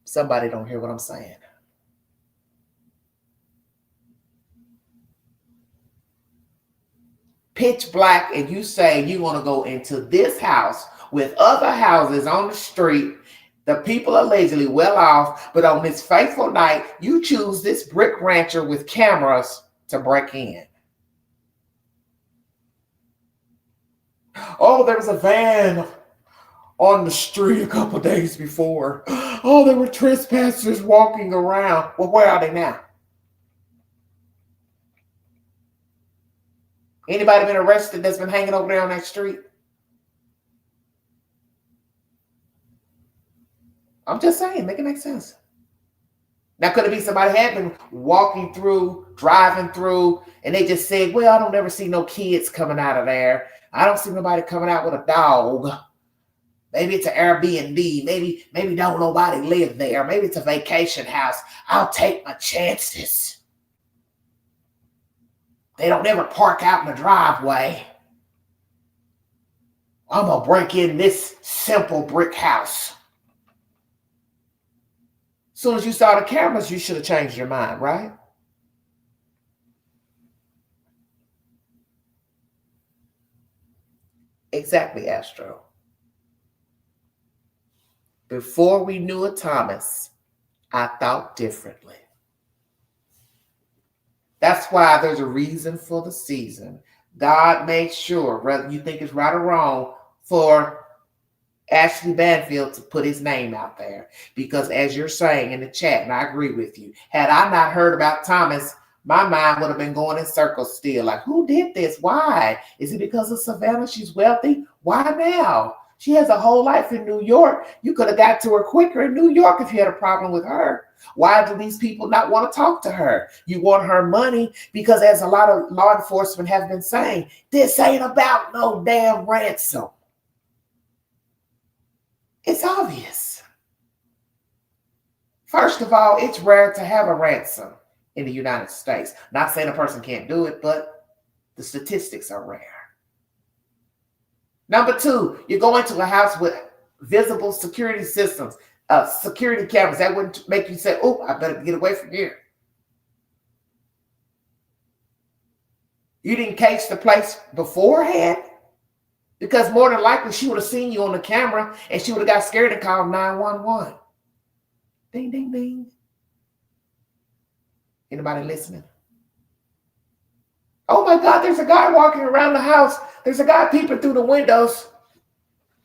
Somebody don't hear what I'm saying. Pitch black, and you say you want to go into this house with other houses on the street. The people are allegedly well off, but on this fateful night, you choose this brick rancher with cameras to break in. Oh, there was a van on the street a couple days before. Oh, there were trespassers walking around. Well, where are they now? Anybody been arrested that's been hanging over there on that street? I'm just saying, make it make sense. Now, could it be somebody had been walking through, driving through, and they just said, well, I don't ever see no kids coming out of there. I don't see nobody coming out with a dog. Maybe it's an Airbnb. Maybe don't nobody live there. Maybe it's a vacation house. I'll take my chances. They don't ever park out in the driveway. I'm going to break in this simple brick house. As soon as you saw the cameras, you should have changed your mind, right? Exactly, Astro. Before we knew a Thomas, I thought differently. That's why there's a reason for the season. God made sure, whether you think it's right or wrong, for Ashley Banfield to put his name out there. Because as you're saying in the chat, and I agree with you, had I not heard about Thomas, my mind would have been going in circles still. Like, who did this? Why? Is it because of Savannah? She's wealthy? Why now? She has a whole life in New York. You could have got to her quicker in New York if you had a problem with her. Why do these people not want to talk to her? You want her money because, as a lot of law enforcement have been saying, this ain't about no damn ransom. It's obvious. First of all, it's rare to have a ransom in the United States. Not saying a person can't do it, but the statistics are rare. Number two, you go into a house with visible security systems, security cameras. That wouldn't make you say, oh, I better get away from here. You didn't case the place beforehand? Because more than likely, she would have seen you on the camera and she would have got scared and called 911. Ding, ding, ding. Anybody listening? Oh my God, there's a guy walking around the house. There's a guy peeping through the windows.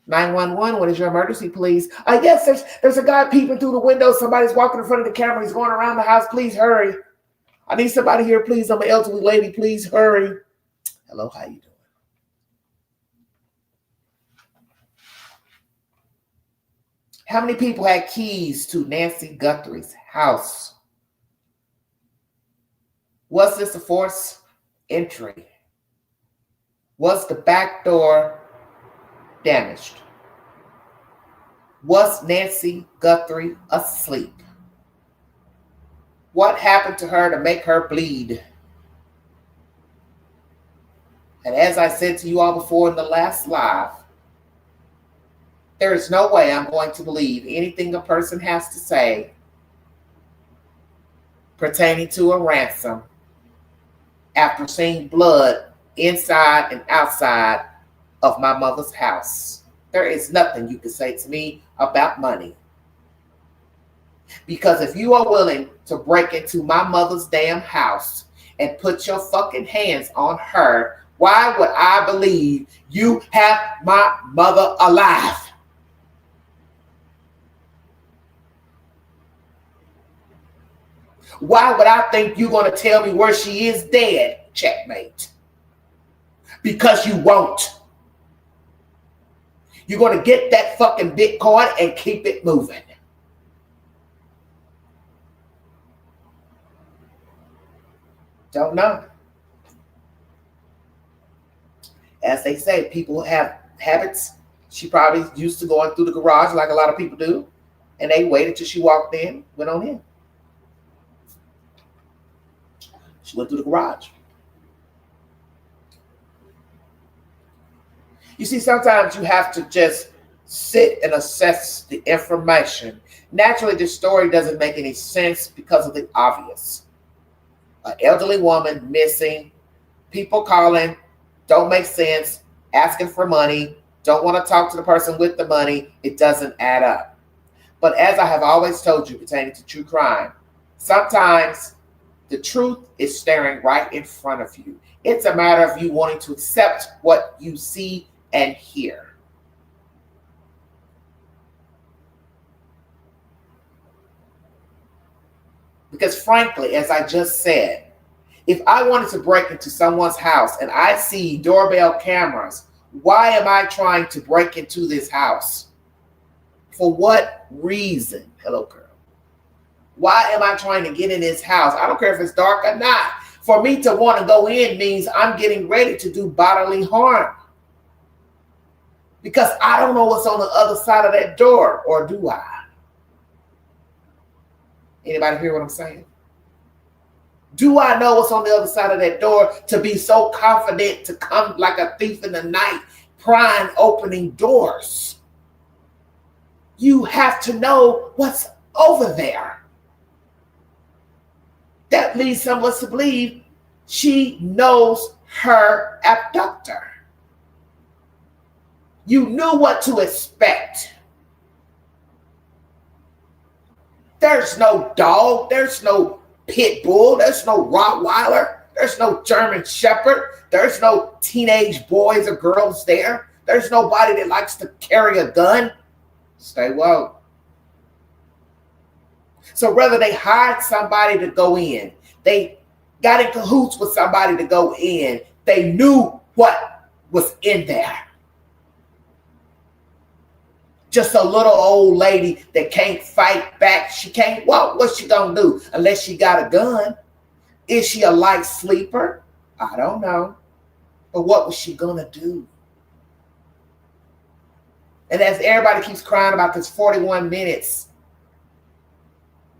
911, what is your emergency, please? Yes, there's a guy peeping through the window. Somebody's walking in front of the camera. He's going around the house. Please hurry. I need somebody here, please. I'm an elderly lady. Please hurry. Hello, how you doing? How many people had keys to Nancy Guthrie's house? Was this a forced entry? Was the back door damaged? Was Nancy Guthrie asleep? What happened to her to make her bleed? And as I said to you all before in the last live, there is no way I'm going to believe anything a person has to say pertaining to a ransom after seeing blood inside and outside of my mother's house. There is nothing you can say to me about money. Because if you are willing to break into my mother's damn house and put your fucking hands on her, why would I believe you have my mother alive? Why would I think you're going to tell me where she is dead? Checkmate. Because you won't. You're going to get that fucking Bitcoin and keep it moving. Don't know. As they say, people have habits. She probably used to going through the garage like a lot of people do. And they waited till she walked in, went on in. She went through the garage. You see, sometimes you have to just sit and assess the information. Naturally, this story doesn't make any sense because of the obvious. An elderly woman missing, people calling, don't make sense, asking for money, don't want to talk to the person with the money. It doesn't add up. But as I have always told you pertaining to true crime, sometimes the truth is staring right in front of you. It's a matter of you wanting to accept what you see and hear. Because frankly, as I just said, if I wanted to break into someone's house and I see doorbell cameras, why am I trying to break into this house? For what reason? Hello, girl. Why am I trying to get in this house? I don't care if it's dark or not. For me to want to go in means I'm getting ready to do bodily harm. Because I don't know what's on the other side of that door, or do I? Anybody hear what I'm saying? Do I know what's on the other side of that door to be so confident to come like a thief in the night, prying, opening doors? You have to know what's over there. That leads some of us to believe she knows her abductor. You knew what to expect. There's no dog. There's no pit bull. There's no Rottweiler. There's no German Shepherd. There's no teenage boys or girls there. There's nobody that likes to carry a gun. Stay woke. So whether they hired somebody to go in, they got in cahoots with somebody to go in, they knew what was in there. Just a little old lady that can't fight back. She can't walk. What's she gonna do unless she got a gun? Is she a light sleeper? I don't know. But what was she gonna do? And as everybody keeps crying about this 41 minutes,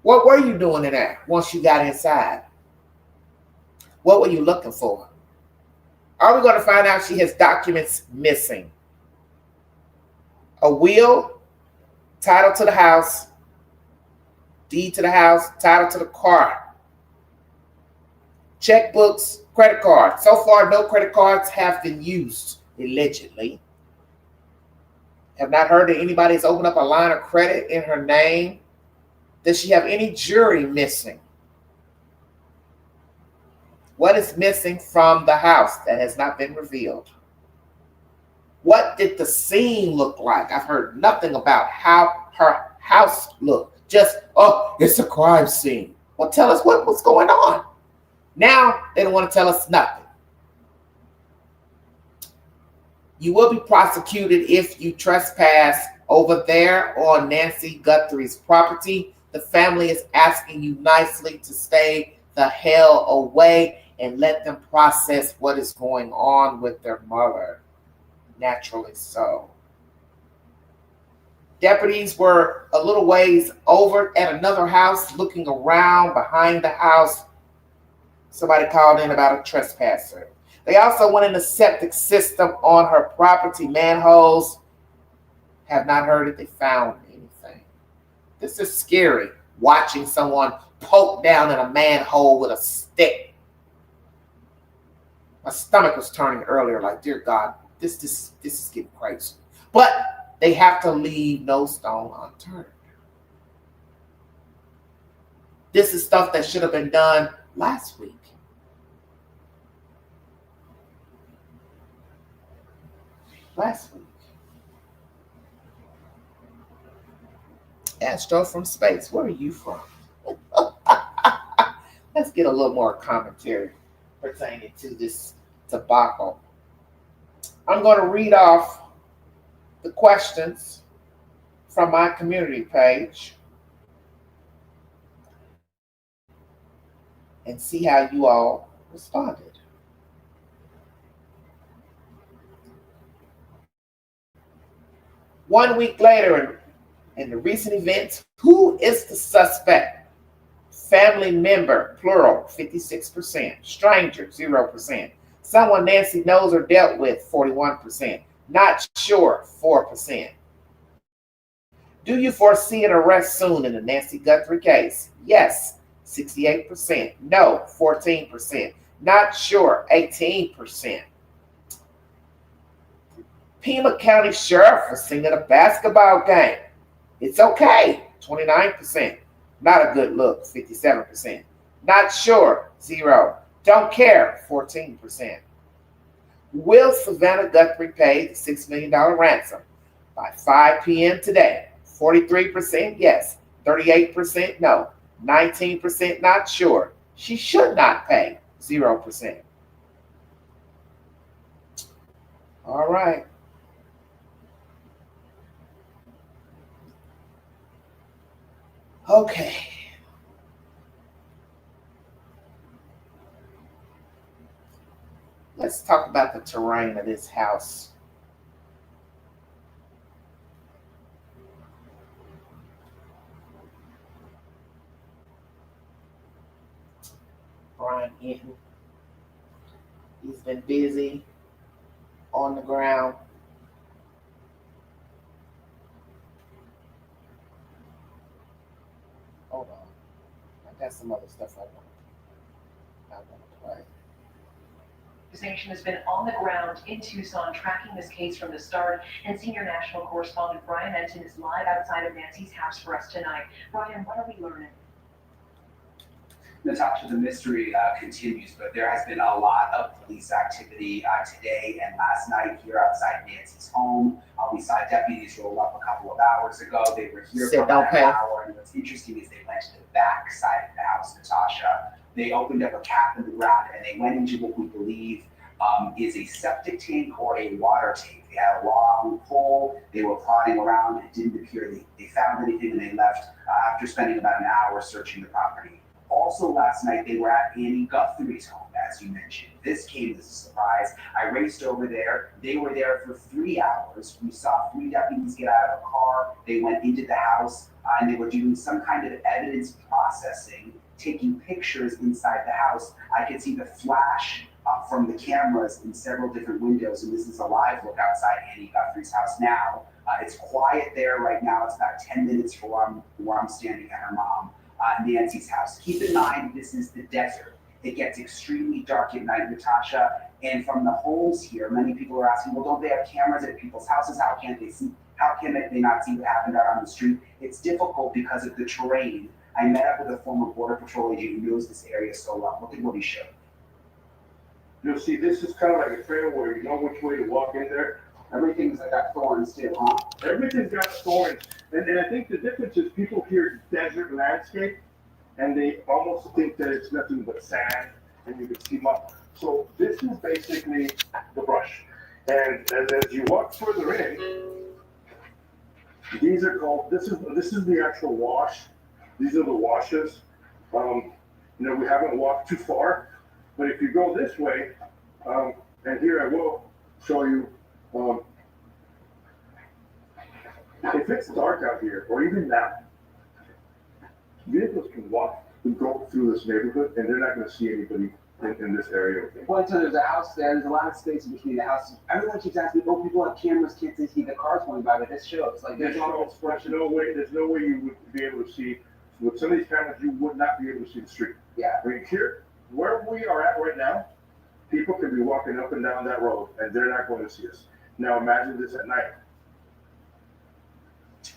what were you doing in there once you got inside? What were you looking for? Are we going to find out she has documents missing? A will, title to the house, deed to the house, title to the car, checkbooks, credit cards. So far, no credit cards have been used, allegedly. Have not heard that anybody has opened up a line of credit in her name. Does she have any jewelry missing? What is missing from the house that has not been revealed? What did the scene look like? I've heard nothing about how her house looked. Just, oh, it's a crime scene. Well, tell us what's going on. Now they don't want to tell us nothing. You will be prosecuted if you trespass over there on Nancy Guthrie's property. The family is asking you nicely to stay the hell away and let them process what is going on with their mother. Naturally so. Deputies were a little ways over at another house looking around behind the house. Somebody called in about a trespasser. They also went in the septic system on her property, manholes. Have not heard if they found anything. This is scary, watching someone poke down in a manhole with a stick. My stomach was turning earlier, like, dear God, this is getting crazy. But they have to leave no stone unturned. This is stuff that should have been done last week. Last week. Astro from space, where are you from? Let's get a little more commentary pertaining to this debacle. I'm going to read off the questions from my community page and see how you all responded. One week later, in the recent events, who is the suspect? Family member, plural, 56%. Stranger, 0%. Someone Nancy knows or dealt with, 41%. Not sure, 4%. Do you foresee an arrest soon in the Nancy Guthrie case? Yes, 68%. No, 14%. Not sure, 18%. Pima County Sheriff was seen at a basketball game. It's okay, 29%. Not a good look, 57%. Not sure, 0. Don't care, 14%. Will Savannah Guthrie pay the $6 million ransom by 5 p.m. today? 43% yes, 38% no, 19% not sure. She should not pay, 0%. All right. Okay. Let's talk about the terrain of this house. Brian Hinton. He's been busy on the ground. Hold on. I got some other stuff I want to play. Organization has been on the ground in Tucson tracking this case from the start, and senior national correspondent Brian Enton is live outside of Nancy's house for us tonight. Brian, what are we learning? Natasha, the mystery continues, but there has been a lot of police activity today and last night here outside Nancy's home. We saw deputies roll up a couple of hours ago. They were here for about an hour, and what's interesting is they went to the back side of the house, Natasha. They opened up a cap in the ground, and they went into what we believe is a septic tank or a water tank. They had a long pole. They were prodding around. It didn't appear they found anything, and they left after spending about an hour searching the property. Also last night, they were at Annie Guthrie's home, as you mentioned. This came as a surprise. I raced over there. They were there for 3 hours. We saw 3 deputies get out of a car. They went into the house, and they were doing some kind of evidence processing, taking pictures inside the house. I could see the flash from the cameras in several different windows, and this is a live look outside Annie Guthrie's house now. It's quiet there right now. It's about 10 minutes from where I'm standing at her mom. Nancy's house. Keep in mind, this is the desert. It gets extremely dark at night, Natasha. And from the homes here, many people are asking, well, don't they have cameras at people's houses? How can't they see? How can they not see what happened out on the street? It's difficult because of the terrain. I met up with a former Border Patrol agent who knows this area so well. Look at what he showed. You'll see, this is kind of like a trail where you know which way to walk in there. Everything's got thorns too, huh? Everything's got thorns. And I think the difference is people hear desert landscape and they almost think that it's nothing but sand and you can see mud. So this is basically the brush. And as you walk further in, these are called, this is the actual wash. These are the washes. We haven't walked too far, but if you go this way, and here I will show you, if it's dark out here, or even now, vehicles can go through this neighborhood, and they're not going to see anybody in this area. Well, so there's a house there. There's a lot of space between the houses. Everyone keeps asking, "Oh, people have cameras. Can't they see the cars going by?" But this shows, like, There's no way you would be able to see. With some of these cameras, you would not be able to see the street. Yeah. Right here, where we are at right now, people can be walking up and down that road, and they're not going to see us. Now imagine this at night.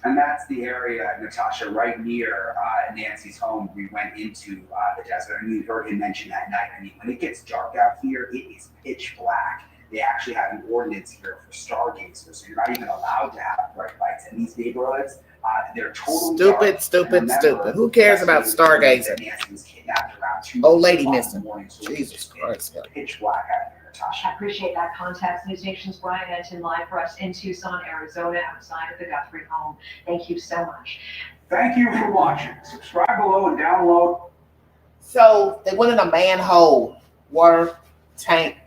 And that's the area, Natasha, right near Nancy's home. We went into the desert, and you heard him mention at night. I mean, when it gets dark out here, it is pitch black. They actually have an ordinance here for stargazers, so you're not even allowed to have bright lights in these neighborhoods. They're totally stupid. Who cares about stargazing? Nancy was kidnapped around 2 old lady missing. morning, so Jesus Christ. Pitch black out here, Natasha. I appreciate that context. News Nation's Brian Enton live for us in Tucson, Arizona, outside of the Guthrie home. Thank you so much. Thank you for watching. Subscribe below and download. So they went in a manhole, water tank,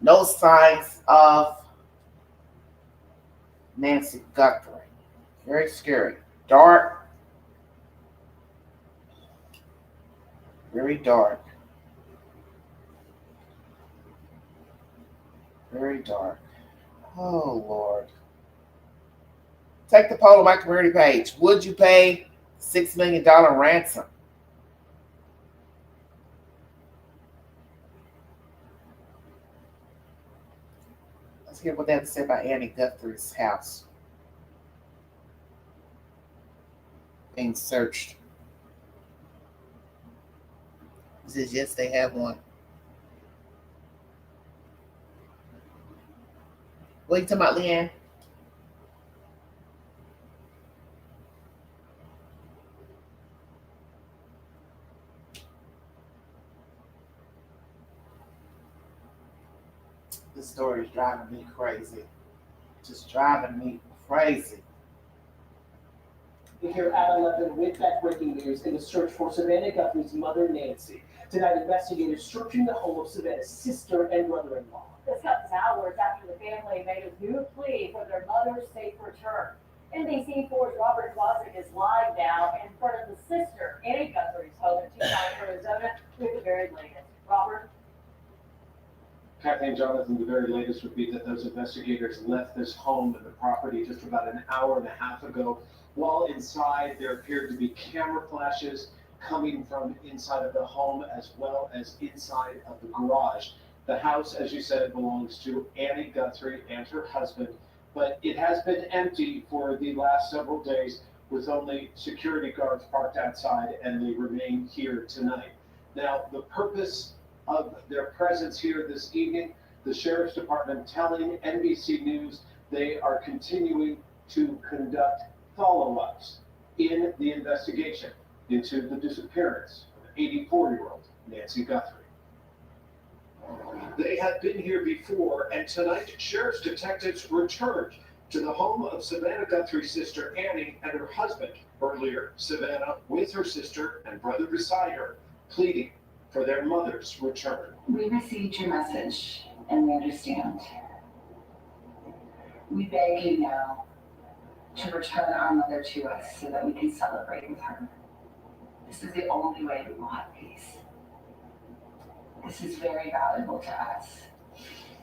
no signs of Nancy Guthrie. Very scary. Dark. Very dark. Very dark. Oh, Lord. Take the poll on my community page. Would you pay $6 million ransom? Let's hear what they have to say about Annie Guthrie's house. being searched. It says yes, they have one. What are you talking about, Leanne? This story is driving me crazy. Just driving me crazy. Here at 11 with that breaking news in the search for Savannah Guthrie's mother, Nancy. Tonight, investigators searching the home of Savannah's sister and brother-in-law. This comes hours after the family made a new plea for their mother's safe return. NBC4's Robert Guthrie is live now in front of the sister, Annie Guthrie's home in Tucson, Arizona, with the very latest. Robert? Kathy and Jonathan, the very latest would be that those investigators left this home and the property just about an hour and a half ago. While inside, there appeared to be camera flashes coming from inside of the home as well as inside of the garage. The house, as you said, belongs to Annie Guthrie and her husband, but it has been empty for the last several days with only security guards parked outside, and they remain here tonight. Now, the purpose of their presence here this evening, the Sheriff's Department telling NBC News they are continuing to conduct follow-ups in the investigation into the disappearance of 84-year-old Nancy Guthrie. They had been here before, and tonight sheriff's detectives returned to the home of Savannah Guthrie's sister Annie and her husband. Earlier, Savannah with her sister and brother beside her, pleading for their mother's return. We received your message and we understand. We beg you now to return our mother to us so that we can celebrate with her. This is the only way we will have peace. This is very valuable to us,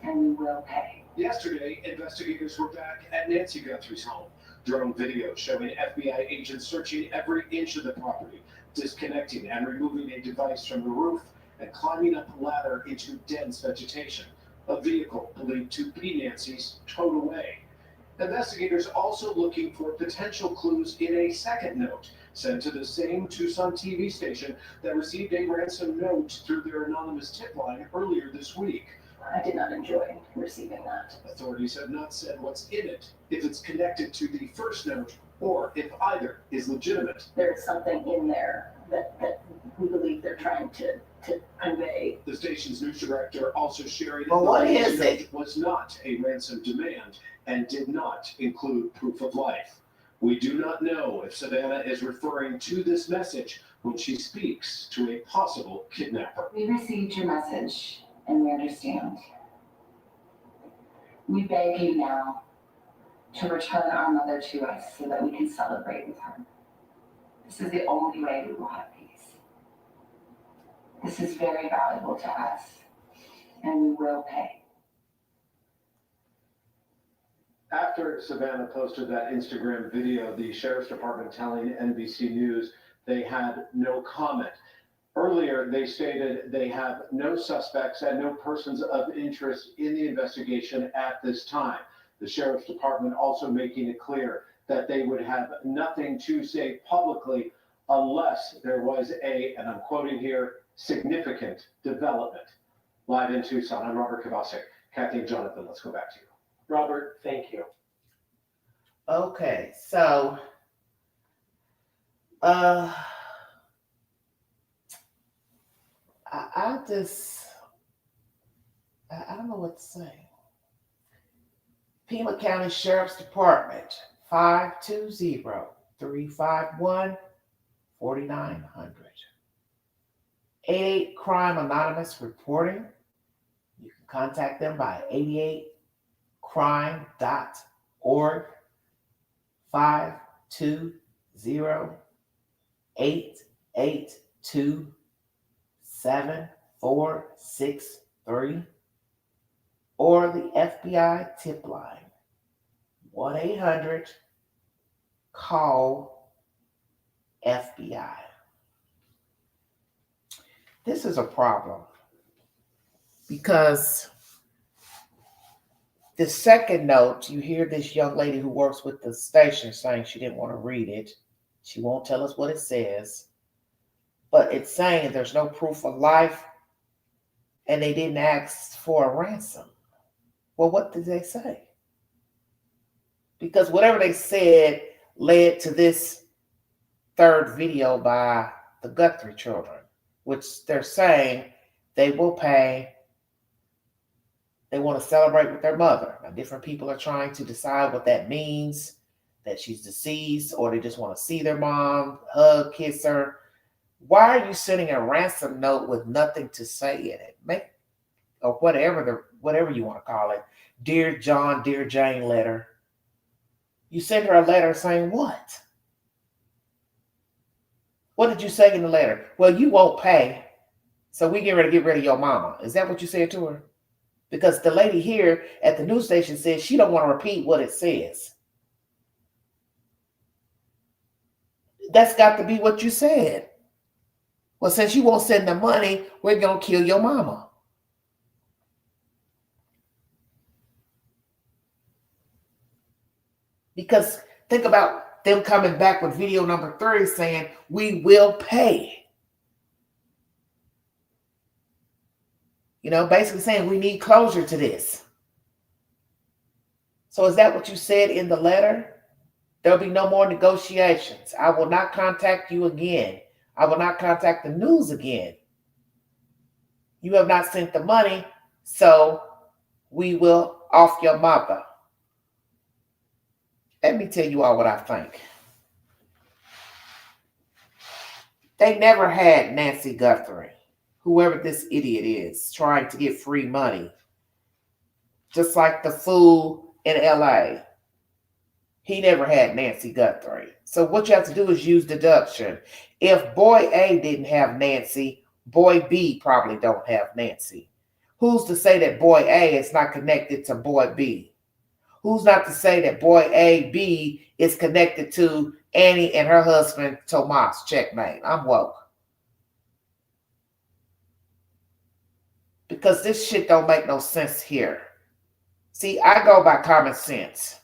and we will pay. Yesterday, investigators were back at Nancy Guthrie's home. Drone video showing FBI agents searching every inch of the property, disconnecting and removing a device from the roof, and climbing up a ladder into dense vegetation. A vehicle believed to be Nancy's towed away. Investigators also looking for potential clues in a second note sent to the same Tucson TV station that received a ransom note through their anonymous tip line earlier this week. I did not enjoy receiving that. Authorities have not said what's in it, if it's connected to the first note, or if either is legitimate. There is something in there that we believe they're trying to convey. The station's news director also sharing But what the is note it? was not a ransom demand and did not include proof of life. We do not know if Savannah is referring to this message when she speaks to a possible kidnapper. We received your message and we understand. We beg you now to return our mother to us so that we can celebrate with her. This is the only way we will have peace. This is very valuable to us, and we will pay. After Savannah posted that Instagram video, the Sheriff's Department telling NBC News they had no comment. Earlier, they stated they have no suspects and no persons of interest in the investigation at this time. The Sheriff's Department also making it clear that they would have nothing to say publicly unless there was and I'm quoting here, significant development. Live in Tucson, I'm Robert Kovacic. Kathy and Jonathan, let's go back to you. Robert, thank you. Okay, so I don't know what to say. Pima County Sheriff's Department, 520-351-4900. 88 Crime Anonymous reporting. You can contact them by 88crime.org, 520-882-7463, or the FBI tip line, 1-800-CALL-FBI. This is a problem because the second note, you hear this young lady who works with the station saying she didn't want to read it. She won't tell us what it says, but it's saying there's no proof of life and they didn't ask for a ransom. Well, what did they say? Because whatever they said led to this third video by the Guthrie children, which they're saying they will pay. They want to celebrate with their mother. Now, different people are trying to decide what that means, that she's deceased, or they just want to see their mom, hug, kiss her. Why are you sending a ransom note with nothing to say in it? Or whatever you want to call it, Dear John, Dear Jane letter. You send her a letter saying what? What did you say in the letter? Well, you won't pay, so we get ready to get rid of your mama. Is that what you said to her? Because the lady here at the news station says she don't want to repeat what it says. That's got to be what you said. Well, since you won't send the money, we're going to kill your mama. Because think about them coming back with video number 30 saying, we will pay. You know, basically saying we need closure to this. So is that what you said in the letter? There'll be no more negotiations. I will not contact you again. I will not contact the news again. You have not sent the money, so we will off your mother. Let me tell you all what I think. They never had Nancy Guthrie, whoever this idiot is, trying to get free money. Just like the fool in LA. He never had Nancy Guthrie. So what you have to do is use deduction. If boy A didn't have Nancy, boy B probably don't have Nancy. Who's to say that boy A is not connected to boy B? Who's not to say that boy A, B is connected to Annie and her husband, Tomas? Checkmate. I'm woke. Because this shit don't make no sense here. See, I go by common sense.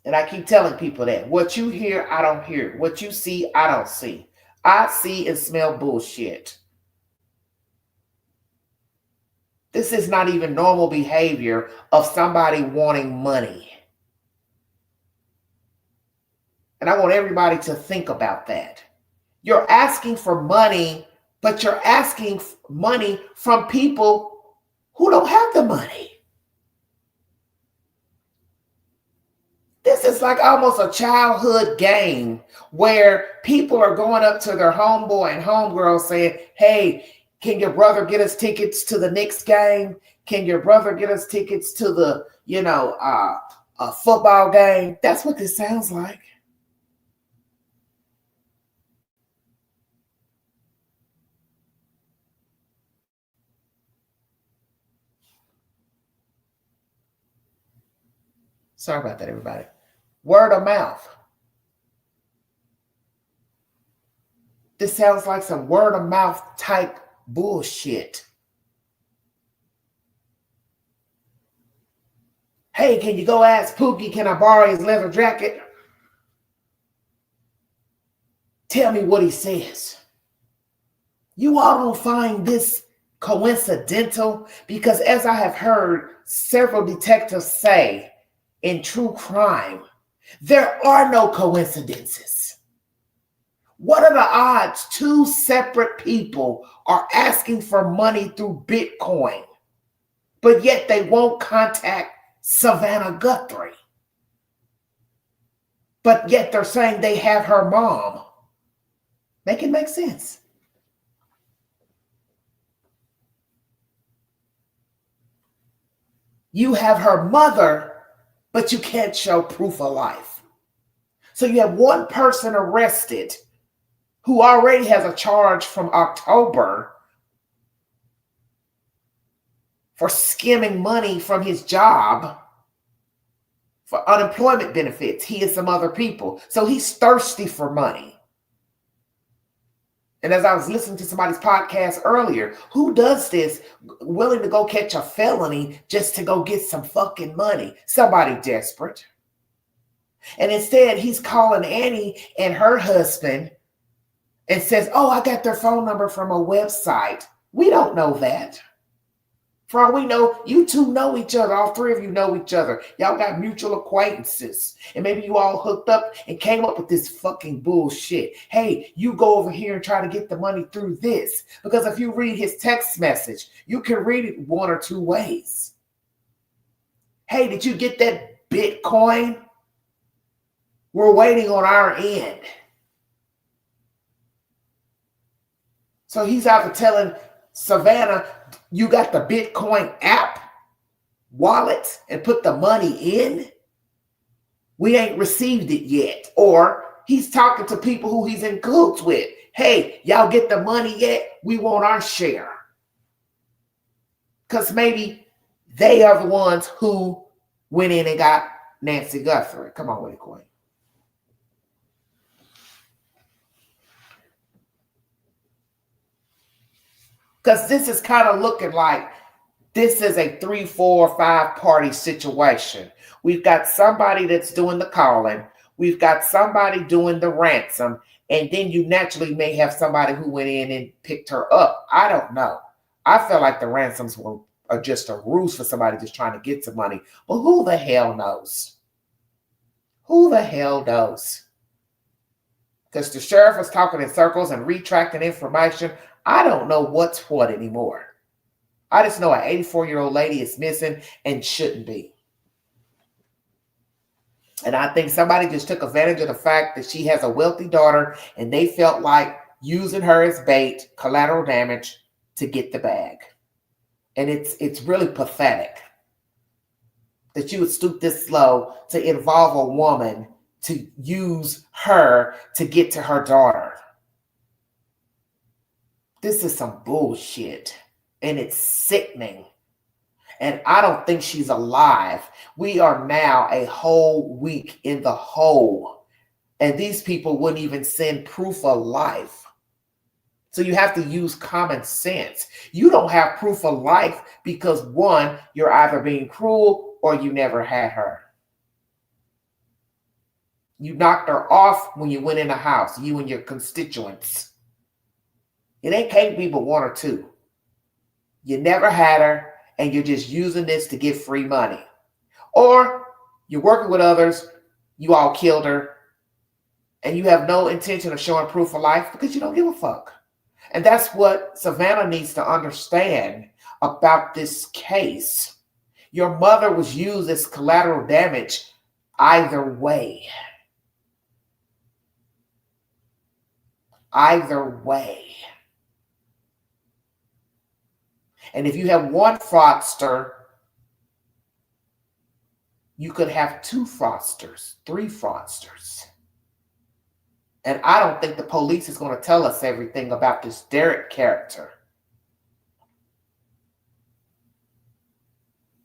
And I keep telling people that. What you hear, I don't hear. What you see, I don't see. I see and smell bullshit. This is not even normal behavior of somebody wanting money. And I want everybody to think about that. You're asking for money, but you're asking money from people who don't have the money. This is like almost a childhood game where people are going up to their homeboy and homegirl saying, hey, can your brother get us tickets to the Knicks game? Can your brother get us tickets to the, a football game? That's what this sounds like. Sorry about that, everybody. Word of mouth. This sounds like some word of mouth type bullshit. Hey, can you go ask Pookie, can I borrow his leather jacket? Tell me what he says. You all don't find this coincidental? Because as I have heard several detectives say in true crime, there are no coincidences. What are the odds two separate people are asking for money through Bitcoin, but yet they won't contact Savannah Guthrie? But yet they're saying they have her mom. Make it make sense. You have her mother, but you can't show proof of life. So you have one person arrested who already has a charge from October for skimming money from his job for unemployment benefits. He and some other people. So he's thirsty for money. And as I was listening to somebody's podcast earlier, who does this willing to go catch a felony just to go get some fucking money? Somebody desperate. And instead, he's calling Annie and her husband and says, oh, I got their phone number from a website. We don't know that. For all we know, you two know each other. All three of you know each other. Y'all got mutual acquaintances. And maybe you all hooked up and came up with this fucking bullshit. Hey, you go over here and try to get the money through this. Because if you read his text message, you can read it one or two ways. Hey, did you get that Bitcoin? We're waiting on our end. So he's out there telling Savannah, you got the Bitcoin app wallet and put the money in? We ain't received it yet. Or he's talking to people who he's in cahoots with. Hey, y'all get the money yet? We want our share. Because maybe they are the ones who went in and got Nancy Guthrie. Come on with it, Queen. Because this is kind of looking like this is a 3, 4, 5 party situation. We've got somebody that's doing the calling. We've got somebody doing the ransom. And then you naturally may have somebody who went in and picked her up. I don't know. I feel like the ransoms are just a ruse for somebody just trying to get some money. But who the hell knows? Who the hell knows? Because the sheriff was talking in circles and retracting information. I don't know what's what anymore. I just know an 84-year-old lady is missing and shouldn't be. And I think somebody just took advantage of the fact that she has a wealthy daughter and they felt like using her as bait, collateral damage, to get the bag. And it's really pathetic that you would stoop this low to involve a woman to use her to get to her daughter. This is some bullshit, and it's sickening. And I don't think she's alive. We are now a whole week in the hole, and these people wouldn't even send proof of life. So you have to use common sense. You don't have proof of life because, one, you're either being cruel or you never had her. You knocked her off when you went in the house, you and your constituents. It can't be but one or two. You never had her, and you're just using this to get free money. Or you're working with others, you all killed her, and you have no intention of showing proof of life because you don't give a fuck. And that's what Savannah needs to understand about this case. Your mother was used as collateral damage either way. Either way. And if you have one fraudster, you could have 2 fraudsters, 3 fraudsters. And I don't think the police is going to tell us everything about this Derek character.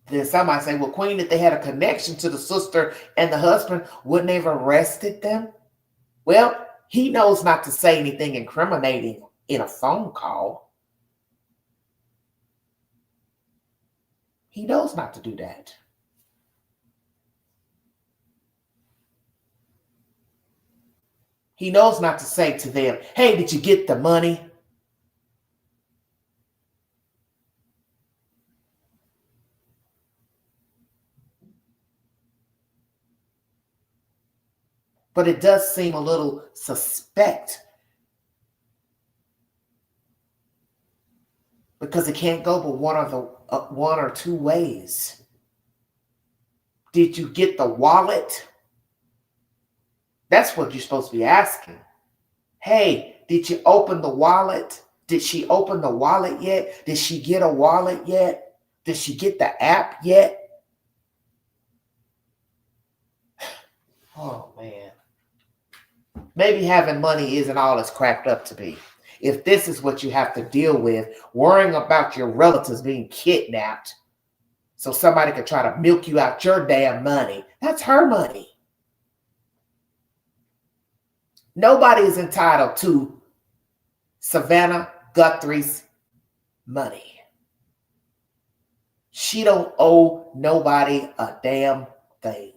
Then somebody say, well, Queen, if they had a connection to the sister and the husband, wouldn't they have arrested them? Well, he knows not to say anything incriminating in a phone call. He knows not to do that. He knows not to say to them, hey, did you get the money? But it does seem a little suspect because it can't go but one or two ways. Did you get the wallet? That's what you're supposed to be asking. Hey, did you open the wallet? Did she open the wallet yet? Did she get a wallet yet? Did she get the app yet? Oh, man. Maybe having money isn't all it's cracked up to be. If this is what you have to deal with, worrying about your relatives being kidnapped so somebody could try to milk you out your damn money, that's her money. Nobody is entitled to Savannah Guthrie's money. She don't owe nobody a damn thing.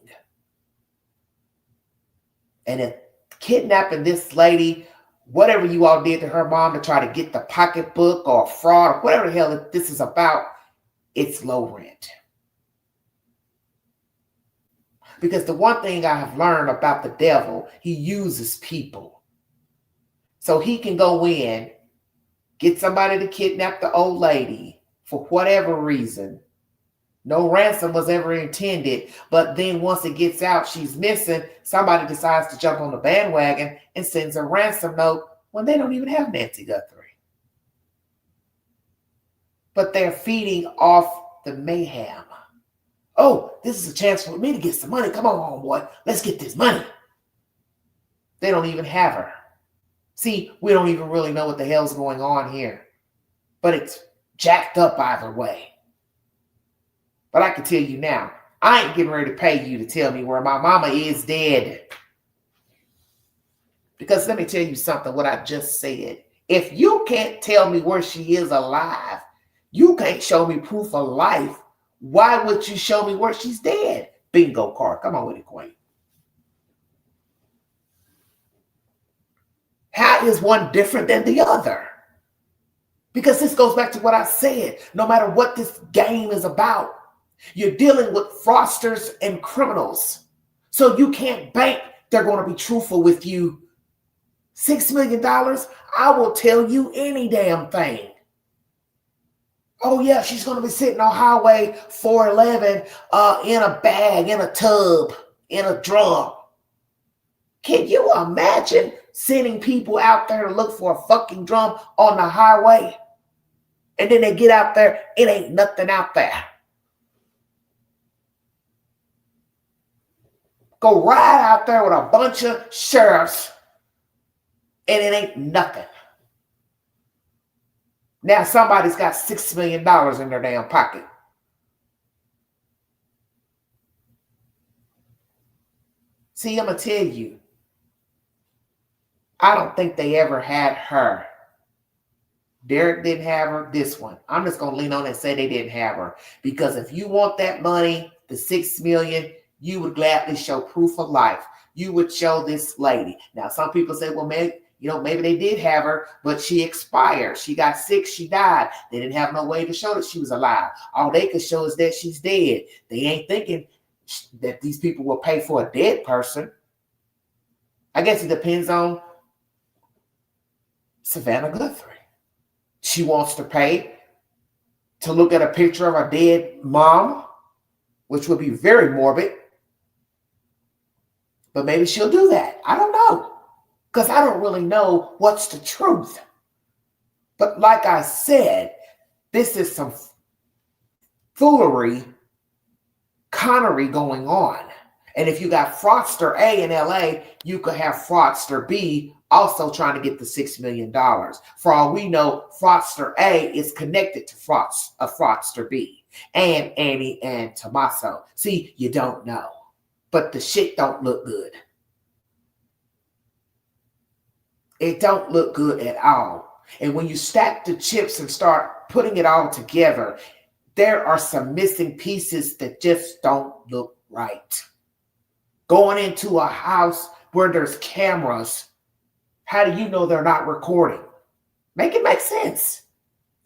And if kidnapping this lady, whatever you all did to her mom to try to get the pocketbook or fraud or whatever the hell this is about, it's low rent. Because the one thing I have learned about the devil, he uses people. So he can go in, get somebody to kidnap the old lady for whatever reason. No ransom was ever intended, but then once it gets out she's missing, somebody decides to jump on the bandwagon and sends a ransom note when they don't even have Nancy Guthrie. But they're feeding off the mayhem. Oh, this is a chance for me to get some money. Come on, homeboy. Let's get this money. They don't even have her. See, we don't even really know what the hell's going on here. But it's jacked up either way. But I can tell you now, I ain't getting ready to pay you to tell me where my mama is dead. Because let me tell you something, what I just said. If you can't tell me where she is alive, you can't show me proof of life. Why would you show me where she's dead? Bingo card. Come on with it, Queen. How is one different than the other? Because this goes back to what I said. No matter what this game is about, you're dealing with fraudsters and criminals. So you can't bank they're going to be truthful with you. $6 million, I will tell you any damn thing. Oh yeah, she's going to be sitting on Highway 411 in a bag, in a tub, in a drum. Can you imagine sending people out there to look for a fucking drum on the highway? And then they get out there, it ain't nothing out there. Go ride out there with a bunch of sheriffs and it ain't nothing. Now somebody's got $6 million in their damn pocket. See, I'm going to tell you, I don't think they ever had her. Derek didn't have her, this one. I'm just going to lean on and say they didn't have her. Because if you want that money, the $6 million, you would gladly show proof of life. You would show this lady. Now, some people say, well, maybe they did have her, but she expired. She got sick. She died. They didn't have no way to show that she was alive. All they could show is that she's dead. They ain't thinking that these people will pay for a dead person. I guess it depends on Savannah Guthrie. She wants to pay to look at a picture of a dead mom, which would be very morbid. But maybe she'll do that. I don't know. Because I don't really know what's the truth. But like I said, this is some foolery, connery going on. And if you got fraudster A in LA, you could have fraudster B also trying to get the $6 million. For all we know, fraudster A is connected to fraudster B and Annie and Tommaso. See, you don't know. But the shit don't look good. It don't look good at all. And when you stack the chips and start putting it all together, there are some missing pieces that just don't look right. Going into a house where there's cameras, how do you know they're not recording? Make it make sense.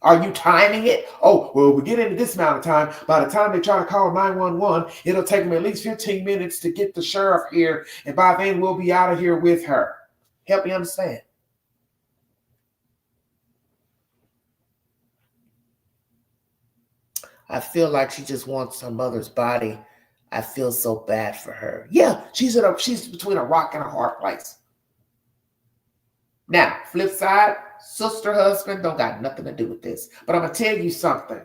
Are you timing it? Oh, well, we get into this amount of time. By the time they try to call 911, it'll take them at least 15 minutes to get the sheriff here. And by then, we'll be out of here with her. Help me understand. I feel like she just wants her mother's body. I feel so bad for her. Yeah, she's between a rock and a hard place. Now, flip side, sister, husband, don't got nothing to do with this. But I'm going to tell you something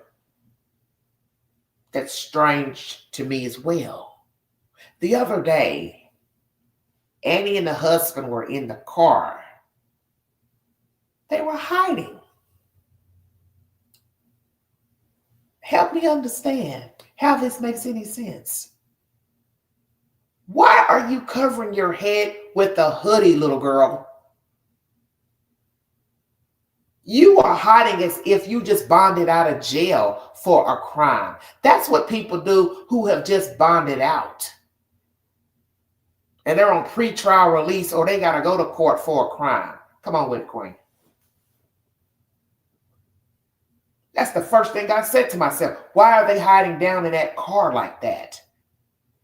that's strange to me as well. The other day, Annie and the husband were in the car. They were hiding. Help me understand how this makes any sense. Why are you covering your head with a hoodie, little girl? You are hiding as if you just bonded out of jail for a crime. That's what people do who have just bonded out. and they're on pre-trial release, or they got to go to court for a crime. Come on with it, Queen. That's the first thing I said to myself. Why are they hiding down in that car like that?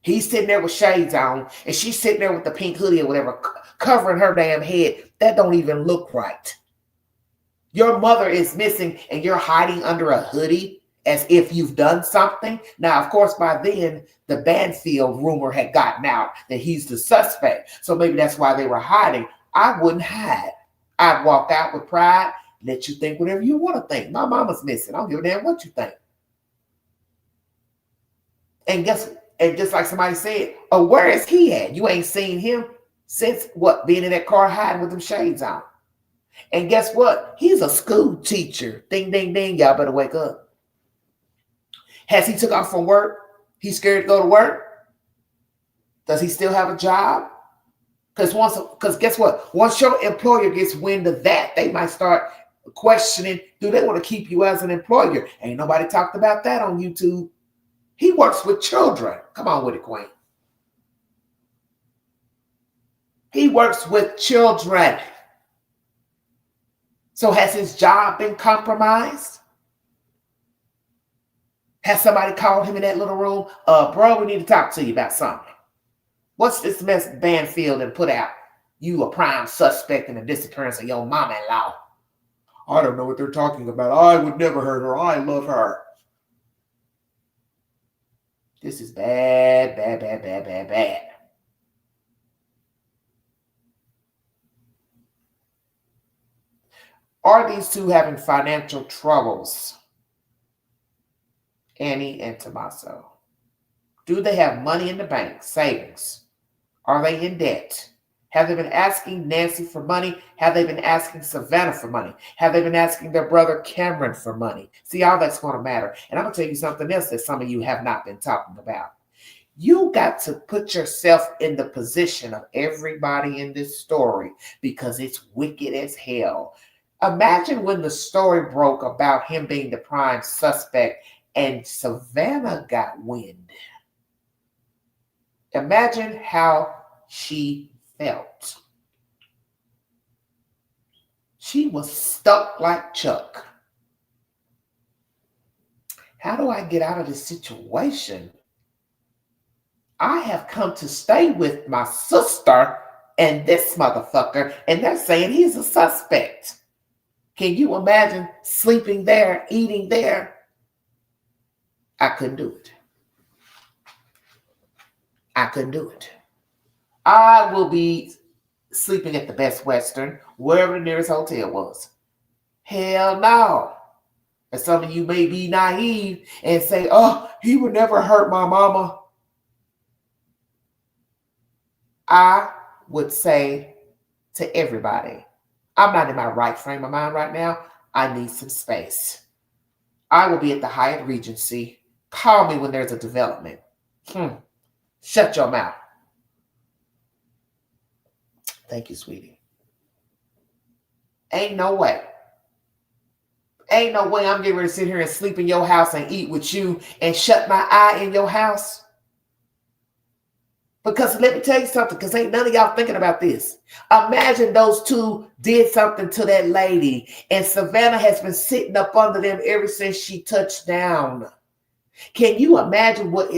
He's sitting there with shades on, and she's sitting there with the pink hoodie or whatever, covering her damn head. That don't even look right. Your mother is missing, and you're hiding under a hoodie as if you've done something. Now, of course, by then, the Banfield rumor had gotten out that he's the suspect. So maybe that's why they were hiding. I wouldn't hide. I'd walk out with pride, let you think whatever you want to think. My mama's missing. I don't give a damn what you think. And just like somebody said, oh, where is he at? You ain't seen him since what? Being in that car hiding with them shades on. And guess what? He's a school teacher. Ding, ding, ding. Y'all better wake up. Has he took off from work? He's scared to go to work? Does he still have a job? Because guess what? Once your employer gets wind of that, they might start questioning, do they want to keep you as an employer? Ain't nobody talked about that on YouTube. He works with children. Come on with it, Queen. He works with children. So has his job been compromised? Has somebody called him in that little room? Bro, we need to talk to you about something. What's this mess Banfield and put out? You a prime suspect in the disappearance of your mama-in-law. I don't know what they're talking about. I would never hurt her. I love her. This is bad, bad, bad, bad, bad, bad. Are these two having financial troubles? Annie and Tommaso. Do they have money in the bank, savings? Are they in debt? Have they been asking Nancy for money? Have they been asking Savannah for money? Have they been asking their brother Cameron for money? See, all that's going to matter. And I'm going to tell you something else that some of you have not been talking about. You got to put yourself in the position of everybody in this story because it's wicked as hell. Imagine when the story broke about him being the prime suspect and Savannah got wind. Imagine how she felt. She was stuck like Chuck. How do I get out of this situation? I have come to stay with my sister and this motherfucker, and they're saying he's a suspect. Can you imagine sleeping there, eating there? I couldn't do it. I couldn't do it. I will be sleeping at the Best Western, wherever the nearest hotel was. Hell no. And some of you may be naive and say, oh, he would never hurt my mama. I would say to everybody, I'm not in my right frame of mind right now. I need some space. I will be at the Hyatt Regency. Call me when there's a development. Shut your mouth. Thank you, sweetie. Ain't no way. Ain't no way I'm getting ready to sit here and sleep in your house and eat with you and shut my eye in your house. Because let me tell you something, because ain't none of y'all thinking about this. Imagine those two did something to that lady, and Savannah has been sitting up under them ever since she touched down. Can you imagine what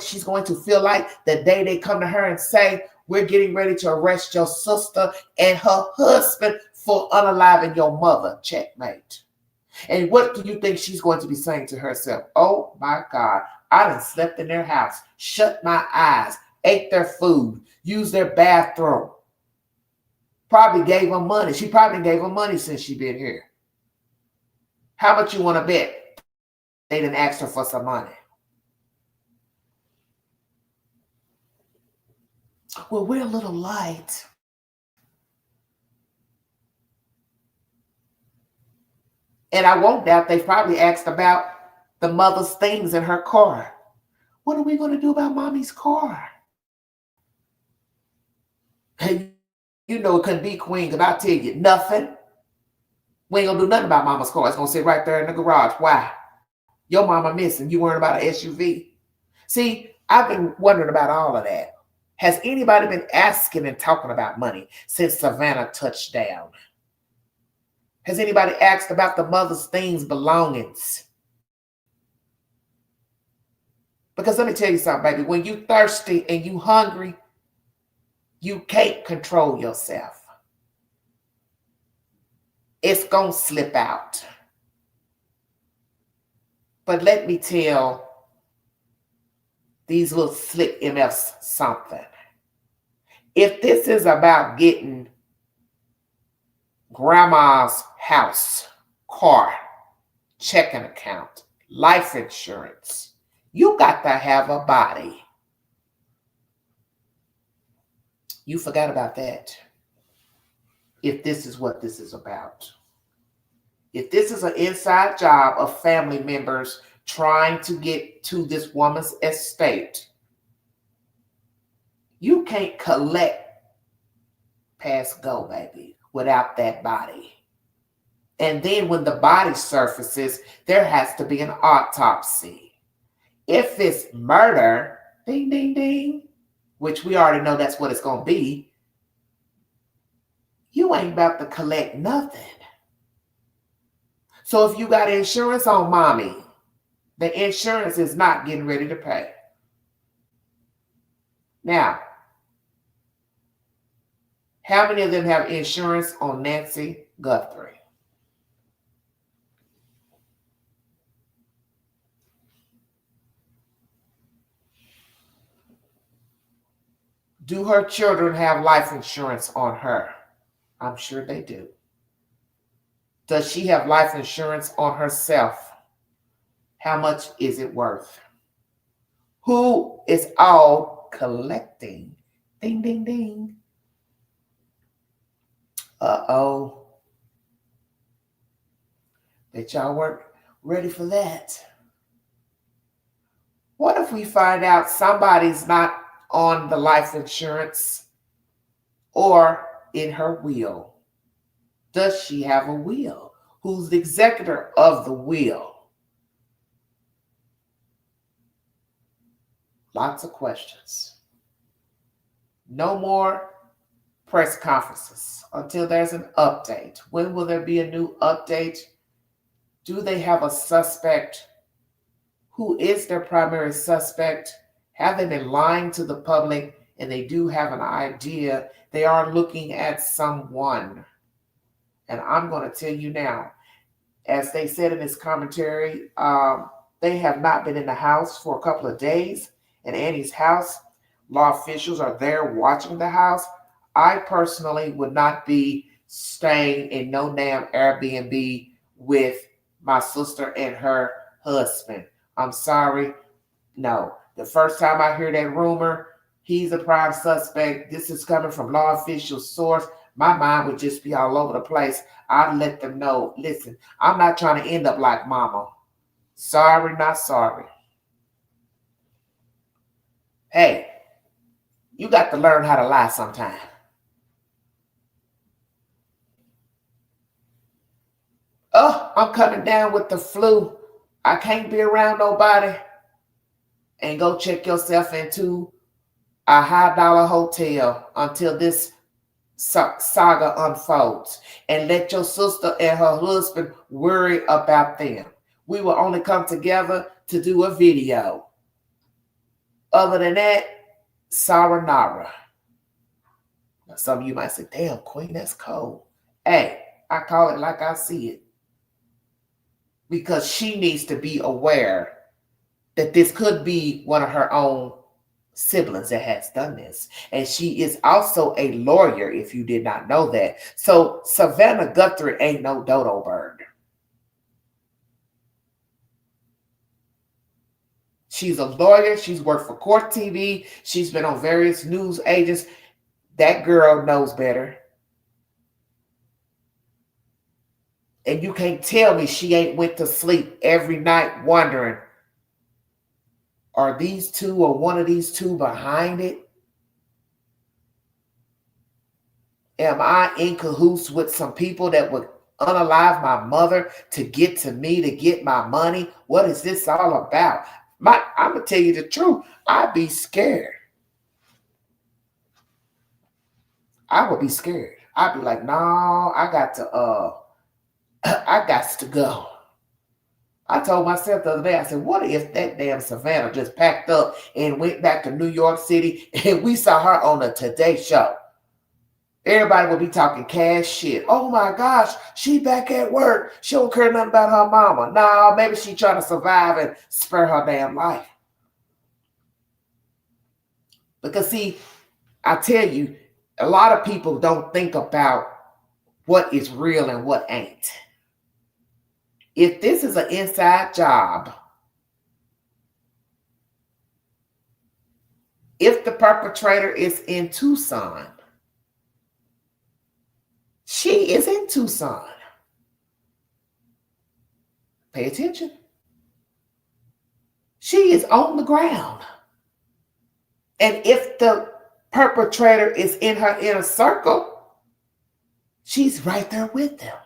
she's going to feel like the day they come to her and say, we're getting ready to arrest your sister and her husband for unaliving your mother? Checkmate. And what do you think she's going to be saying to herself? Oh my God, I done slept in their house, shut my eyes, ate their food, used their bathroom. Probably gave them money. She probably gave them money since she been here. How much you want to bet they didn't ask her for some money? Well, we're a little light. And I won't doubt they probably asked about the mother's things in her car. What are we going to do about mommy's car? Hey, you know it couldn't be, Queen, because I'll tell you, nothing. We ain't going to do nothing about mama's car. It's going to sit right there in the garage. Why? Your mama missing. You worrying about an SUV. See, I've been wondering about all of that. Has anybody been asking and talking about money since Savannah touched down? Has anybody asked about the mother's things, belongings? Because let me tell you something, baby. When you thirsty and you hungry, you can't control yourself. It's going to slip out. But let me tell these little slick MFs something. If this is about getting grandma's house, car, checking account, life insurance, you got to have a body. You forgot about that. If this is what this is about. If this is an inside job of family members trying to get to this woman's estate, you can't collect past go, baby, without that body. And then when the body surfaces, there has to be an autopsy. If it's murder, ding, ding, ding, which we already know that's what it's going to be, you ain't about to collect nothing. So if you got insurance on mommy, the insurance is not getting ready to pay. Now, how many of them have insurance on Nancy Guthrie? Do her children have life insurance on her? I'm sure they do. Does she have life insurance on herself? How much is it worth? Who is all collecting? Ding, ding, ding. Uh-oh. Bet y'all weren't ready for that. What if we find out somebody's not on the life insurance or in her will? Does she have a will? Who's the executor of the will? Lots of questions. No more press conferences until there's an update. When will there be a new update? Do they have a suspect? Who is their primary suspect? Have they been lying to the public and they do have an idea? They are looking at someone. And I'm going to tell you now, as they said in this commentary, they have not been in the house for a couple of days. In Annie's house, law officials are there watching the house. I personally would not be staying in no damn Airbnb with my sister and her husband. I'm sorry. No. The first time I hear that rumor, he's a prime suspect, this is coming from law official source, my mind would just be all over the place. I'd let them know, listen, I'm not trying to end up like mama. Sorry, not sorry. Hey, you got to learn how to lie sometime. Oh, I'm coming down with the flu. I can't be around nobody. And go check yourself into a high-dollar hotel until this saga unfolds. And let your sister and her husband worry about them. We will only come together to do a video. Other than that, sayonara. Now, some of you might say, damn, Queen, that's cold. Hey, I call it like I see it. Because she needs to be aware that this could be one of her own siblings that has done this. And she is also a lawyer, if you did not know that. So Savannah Guthrie ain't no dodo bird. She's a lawyer. She's worked for Court TV. She's been on various news agents. That girl knows better. And you can't tell me she ain't went to sleep every night wondering, are these two or one of these two behind it? Am I in cahoots with some people that would unalive my mother to get to me, to get my money? What is this all about? I'm going to tell you the truth. I'd be scared. I would be scared. I'd be like, no, I got to I got to go. I told myself the other day, I said, what if that damn Savannah just packed up and went back to New York City and we saw her on the Today Show? Everybody would be talking cash shit. Oh my gosh, she back at work. She don't care nothing about her mama. Nah, maybe she trying to survive and spare her damn life. Because see, I tell you, a lot of people don't think about what is real and what ain't. If this is an inside job, if the perpetrator is in Tucson, she is in Tucson. Pay attention. She is on the ground. And if the perpetrator is in her inner circle, she's right there with them.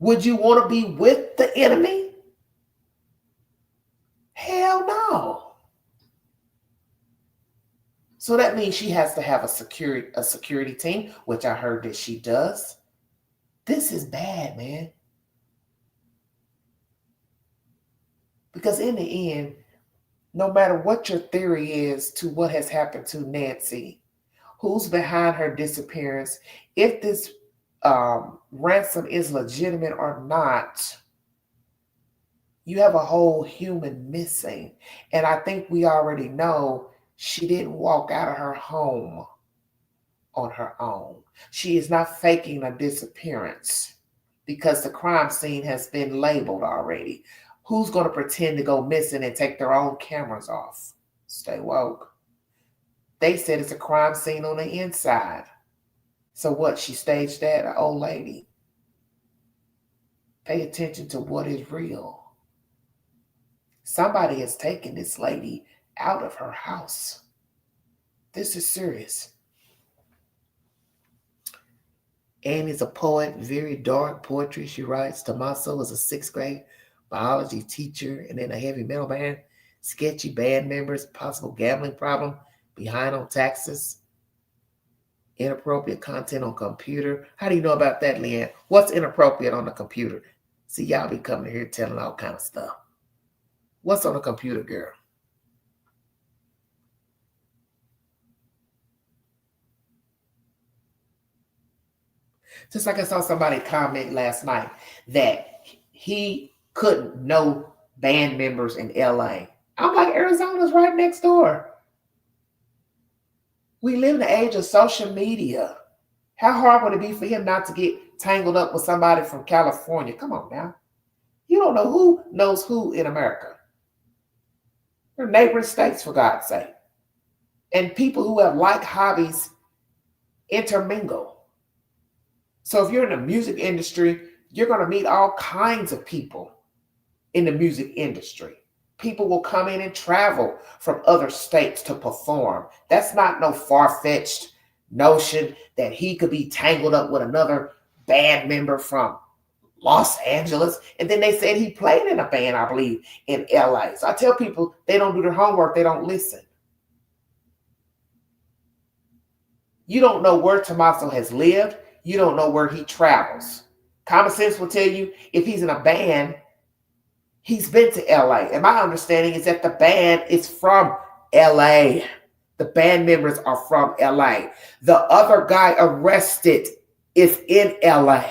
Would you want to be with the enemy? Hell no. So that means she has to have a security team, which I heard that she does. This is bad, man. Because in the end, no matter what your theory is to what has happened to Nancy, who's behind her disappearance, if this ransom is legitimate or not, you have a whole human missing. And I think we already know she didn't walk out of her home on her own. She is not faking a disappearance because the crime scene has been labeled already. Who's going to pretend to go missing and take their own cameras off? Stay woke. They said it's a crime scene on the inside. So what? She staged that? An old lady. Pay attention to what is real. Somebody has taken this lady out of her house. This is serious. Anne is a poet, very dark poetry. She writes. Tommaso was a 6th grade biology teacher and in a heavy metal band. Sketchy band members, possible gambling problem, behind on taxes, inappropriate content on computer. How do you know about that, Leanne? What's inappropriate on the computer? See, y'all be coming here telling all kind of stuff. What's on the computer, girl? Just like I saw somebody comment last night that he couldn't know band members in LA. I'm like, Arizona's right next door. We live in the age of social media. How hard would it be for him not to get tangled up with somebody from California? Come on now. You don't know who knows who in America. They're neighboring states, for God's sake. And people who have like hobbies intermingle. So if you're in the music industry, you're going to meet all kinds of people in the music industry. People will come in and travel from other states to perform. That's not no far-fetched notion that he could be tangled up with another band member from Los Angeles. And then they said he played in a band, I believe, in LA. So I tell people, they don't do their homework, they don't listen. You don't know where Tommaso has lived. You don't know where he travels. Common sense will tell you if he's in a band, he's been to LA. And my understanding is that the band is from LA. The band members are from LA. The other guy arrested is in LA.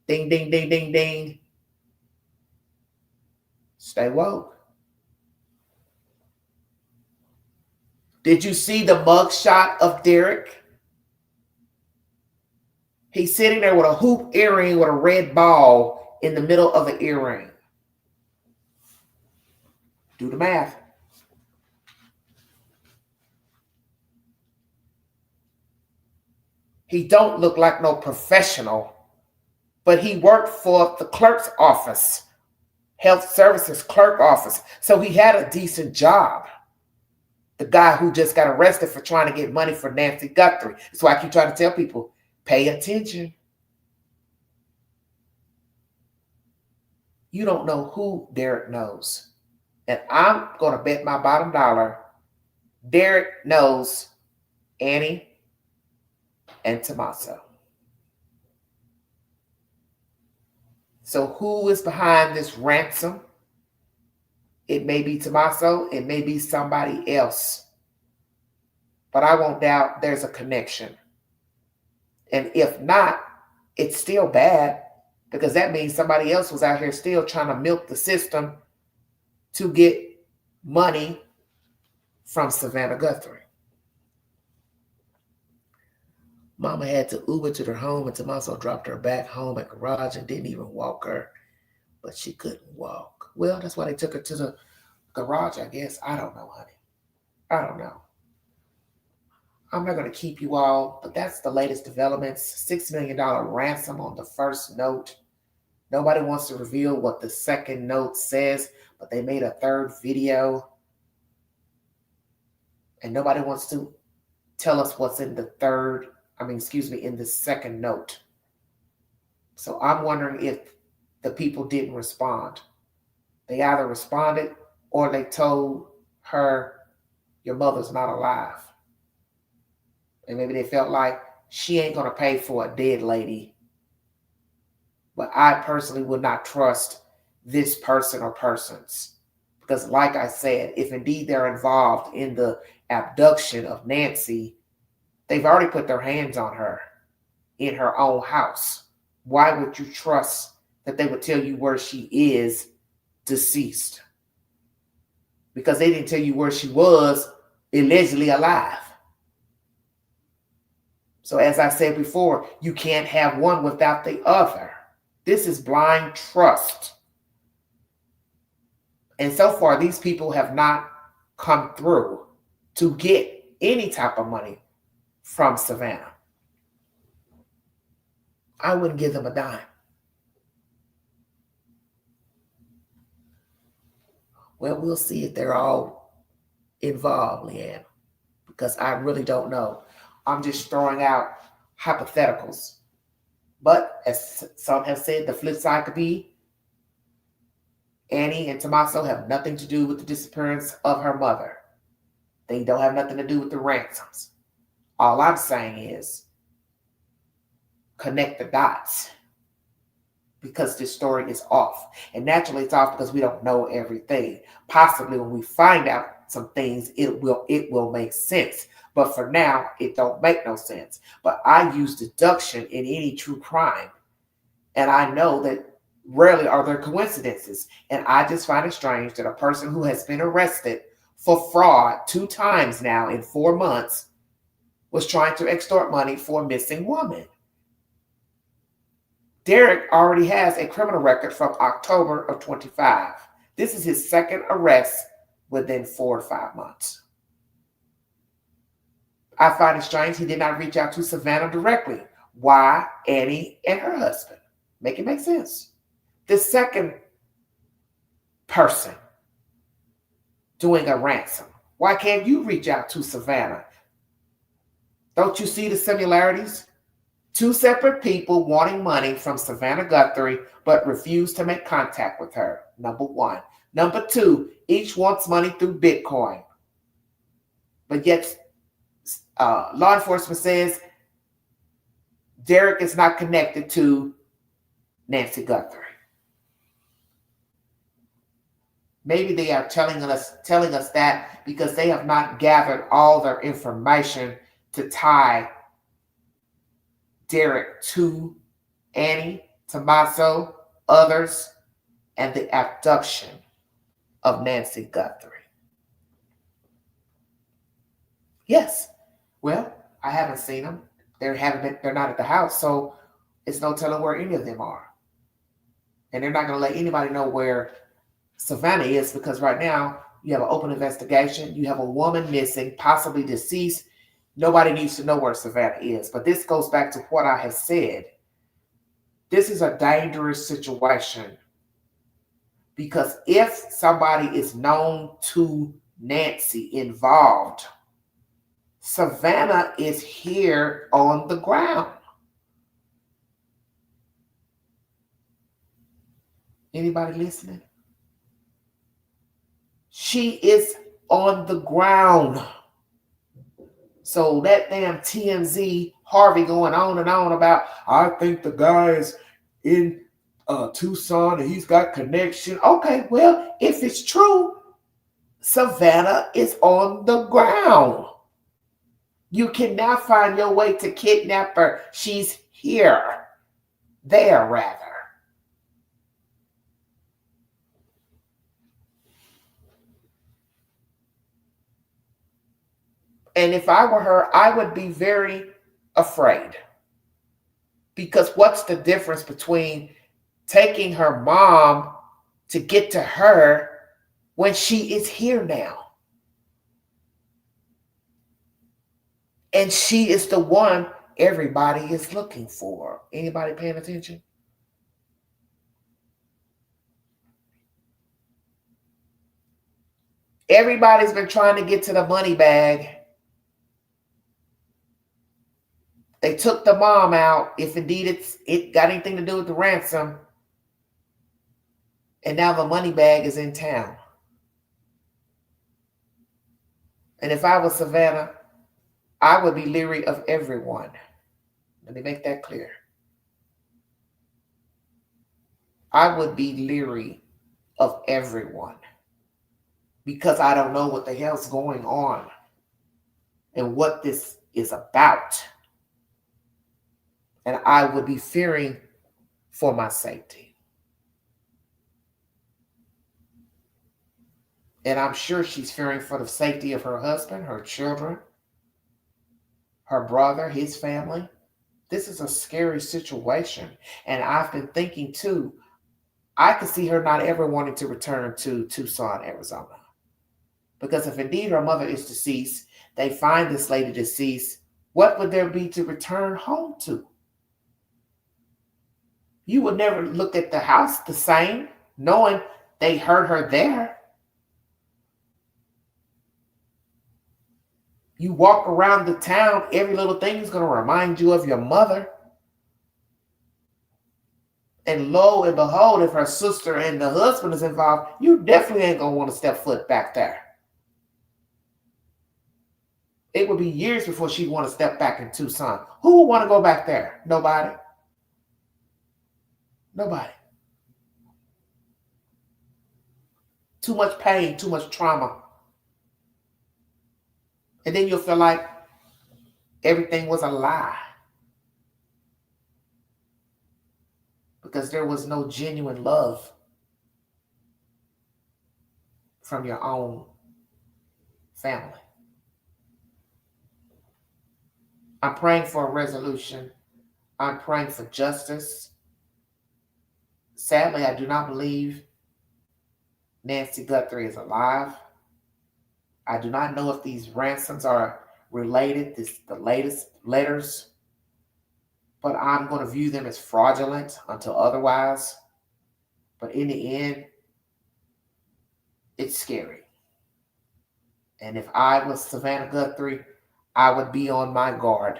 Ding, ding, ding, ding, ding. Stay woke. Did you see the mugshot of Derek? He's sitting there with a hoop earring with a red ball in the middle of the earring. Do the math. He don't look like no professional, but he worked for the clerk's office, health services clerk office. So he had a decent job. The guy who just got arrested for trying to get money for Nancy Guthrie. That's why I keep trying to tell people, pay attention. You don't know who Derek knows. And I'm going to bet my bottom dollar Derek knows Annie and Tommaso. So who is behind this ransom? It may be Tommaso, it may be somebody else. But I won't doubt there's a connection. And if not, it's still bad because that means somebody else was out here still trying to milk the system to get money from Savannah Guthrie. Mama had to Uber to their home and Tommaso dropped her back home at garage and didn't even walk her, but she couldn't walk. Well, that's why they took her to the garage, I guess. I don't know, honey. I don't know. I'm not going to keep you all, but that's the latest developments. $6 million ransom on the first note. Nobody wants to reveal what the second note says, but they made a third video. And nobody wants to tell us what's in the in the second note. So I'm wondering if the people didn't respond. They either responded or they told her, your mother's not alive. And maybe they felt like she ain't going to pay for a dead lady. But I personally would not trust this person or persons. Because like I said, if indeed they're involved in the abduction of Nancy, they've already put their hands on her in her own house. Why would you trust that they would tell you where she is deceased? Because they didn't tell you where she was allegedly alive. So as I said before, you can't have one without the other. This is blind trust. And so far, these people have not come through to get any type of money from Savannah. I wouldn't give them a dime. Well, we'll see if they're all involved, Leanne, because I really don't know. I'm just throwing out hypotheticals. But as some have said, the flip side could be Annie and Tommaso have nothing to do with the disappearance of her mother. They don't have nothing to do with the ransoms. All I'm saying is connect the dots because this story is off. And naturally it's off because we don't know everything. Possibly when we find out some things, it will make sense. But for now, it don't make no sense. But I use deduction in any true crime. And I know that rarely are there coincidences. And I just find it strange that a person who has been arrested for fraud 2 times now in 4 months was trying to extort money for a missing woman. Derek already has a criminal record from October of 25. This is his second arrest within 4 to 5 months. I find it strange he did not reach out to Savannah directly. Why Annie and her husband? Make it make sense. The second person doing a ransom. Why can't you reach out to Savannah? Don't you see the similarities? 2 separate people wanting money from Savannah Guthrie but refuse to make contact with her, number 1. Number 2, each wants money through Bitcoin. But yet law enforcement says Derek is not connected to Nancy Guthrie. Maybe they are telling us that because they have not gathered all their information to tie Derek to Annie, Tommaso, others, and the abduction of Nancy Guthrie. Yes. Well, I haven't seen them. They're not at the house, so it's no telling where any of them are. And they're not going to let anybody know where Savannah is because right now you have an open investigation. You have a woman missing, possibly deceased. Nobody needs to know where Savannah is. But this goes back to what I have said. This is a dangerous situation because if somebody is known to Nancy involved, Savannah is here on the ground. Anybody listening? She is on the ground. So that damn TMZ Harvey going on and on about, I think the guy is in Tucson and he's got connection. Okay, well, if it's true, Savannah is on the ground. You cannot find your way to kidnap her. She's here. There, rather. And if I were her, I would be very afraid. Because what's the difference between taking her mom to get to her when she is here now? And she is the one everybody is looking for. Anybody paying attention? Everybody's been trying to get to the money bag. They took the mom out, if indeed it got anything to do with the ransom. And now the money bag is in town. And if I was Savannah, I would be leery of everyone. Let me make that clear. I would be leery of everyone because I don't know what the hell's going on and what this is about. And I would be fearing for my safety. And I'm sure she's fearing for the safety of her husband, her children, her brother, his family. This is a scary situation. And I've been thinking too, I could see her not ever wanting to return to Tucson, Arizona. Because if indeed her mother is deceased, they find this lady deceased, what would there be to return home to? You would never look at the house the same, knowing they heard her there. You walk around the town, every little thing is going to remind you of your mother. And lo and behold, if her sister and the husband is involved, you definitely ain't going to want to step foot back there. It would be years before she'd want to step back in Tucson. Who would want to go back there? Nobody. Nobody. Too much pain, too much trauma. And then you'll feel like everything was a lie. Because there was no genuine love from your own family. I'm praying for a resolution. I'm praying for justice. Sadly, I do not believe Nancy Guthrie is alive. I do not know if these ransoms are related, the latest letters, but I'm going to view them as fraudulent until otherwise. But in the end, it's scary. And if I was Savannah Guthrie, I would be on my guard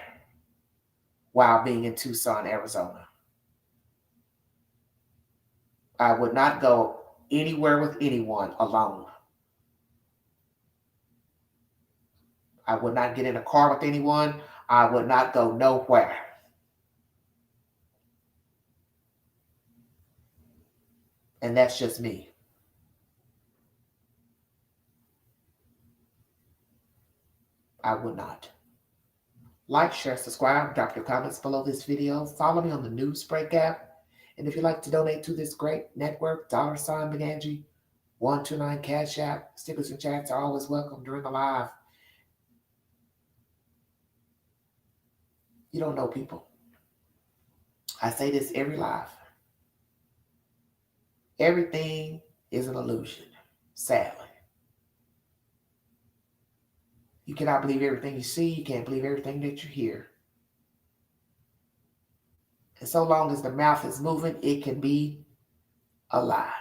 while being in Tucson, Arizona. I would not go anywhere with anyone alone. I would not get in a car with anyone. I would not go nowhere. And that's just me. I would not. Like, share, subscribe, drop your comments below this video. Follow me on the Newsbreak app. And if you'd like to donate to this great network, $BigAngie 129 Cash App. Stickers and chats are always welcome during the live. You don't know people. I say this every live. Everything is an illusion, sadly. You cannot believe everything you see. You can't believe everything that you hear. And so long as the mouth is moving, it can be a lie.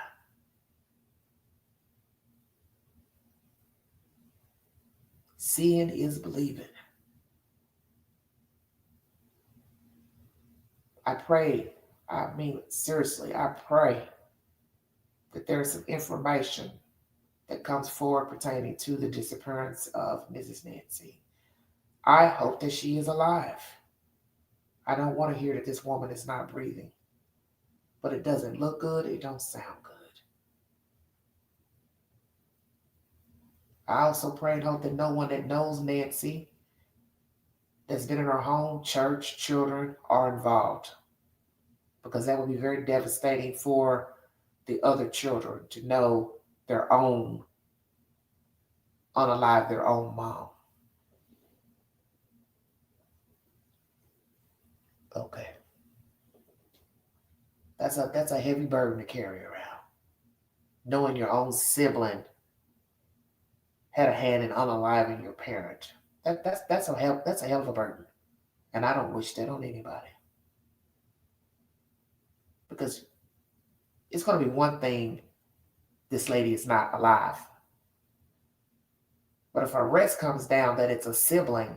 Seeing is believing. I pray, seriously, I pray that there is some information that comes forward pertaining to the disappearance of Mrs. Nancy. I hope that she is alive. I don't want to hear that this woman is not breathing. But it doesn't look good. It don't sound good. I also pray and hope that no one that knows Nancy, that's been in her home, church, children, are involved. Because that would be very devastating for the other children to know their own, unalive their own mom. Okay. That's a heavy burden to carry around. Knowing your own sibling had a hand in unaliving your parent. That's a hell of a burden. And I don't wish that on anybody. Because it's going to be one thing, this lady is not alive. But if arrest comes down that it's a sibling,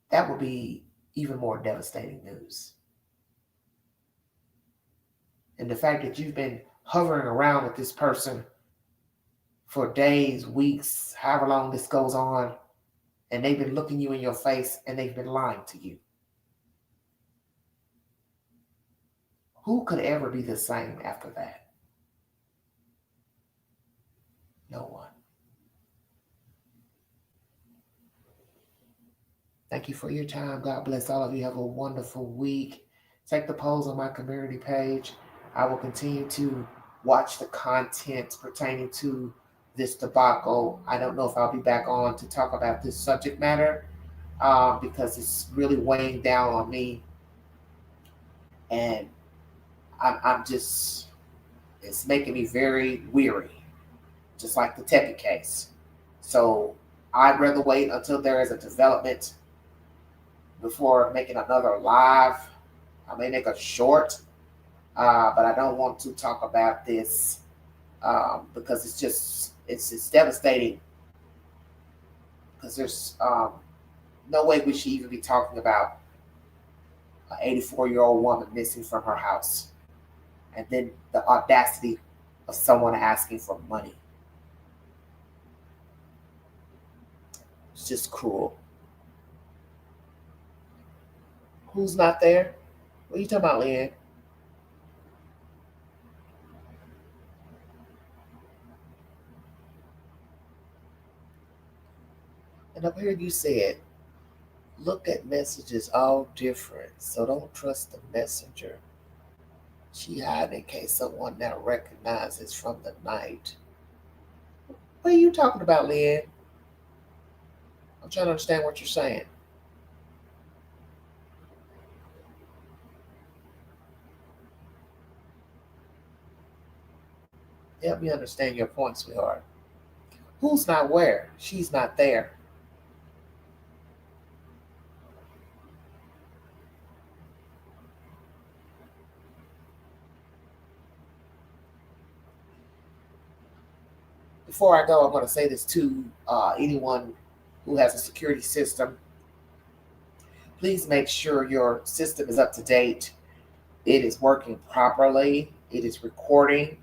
that would be even more devastating news. And the fact that you've been hovering around with this person for days, weeks, however long this goes on, and they've been looking you in your face and they've been lying to you. Who could ever be the same after that? No one. Thank you for your time. God bless all of you. Have a wonderful week. Take the polls on my community page. I will continue to watch the content pertaining to this debacle. I don't know if I'll be back on to talk about this subject matter because it's really weighing down on me. And I'm just, it's making me very weary, just like the Tepe case. So I'd rather wait until there is a development before making another live. I may make a short, but I don't want to talk about this because it's devastating. Because there's no way we should even be talking about an 84-year-old woman missing from her house. And then the audacity of someone asking for money. It's just cruel. Who's not there? What are you talking about, Leanne? And up here you said, look at messages all different, so don't trust the messenger. She hiding in case someone now recognizes from the night. What are you talking about, Lynn? I'm trying to understand what you're saying. Help me understand your point, sweetheart. Who's not where? She's not there. Before I go, I'm going to say this to anyone who has a security system. Please make sure your system is up to date. It is working properly. It is recording.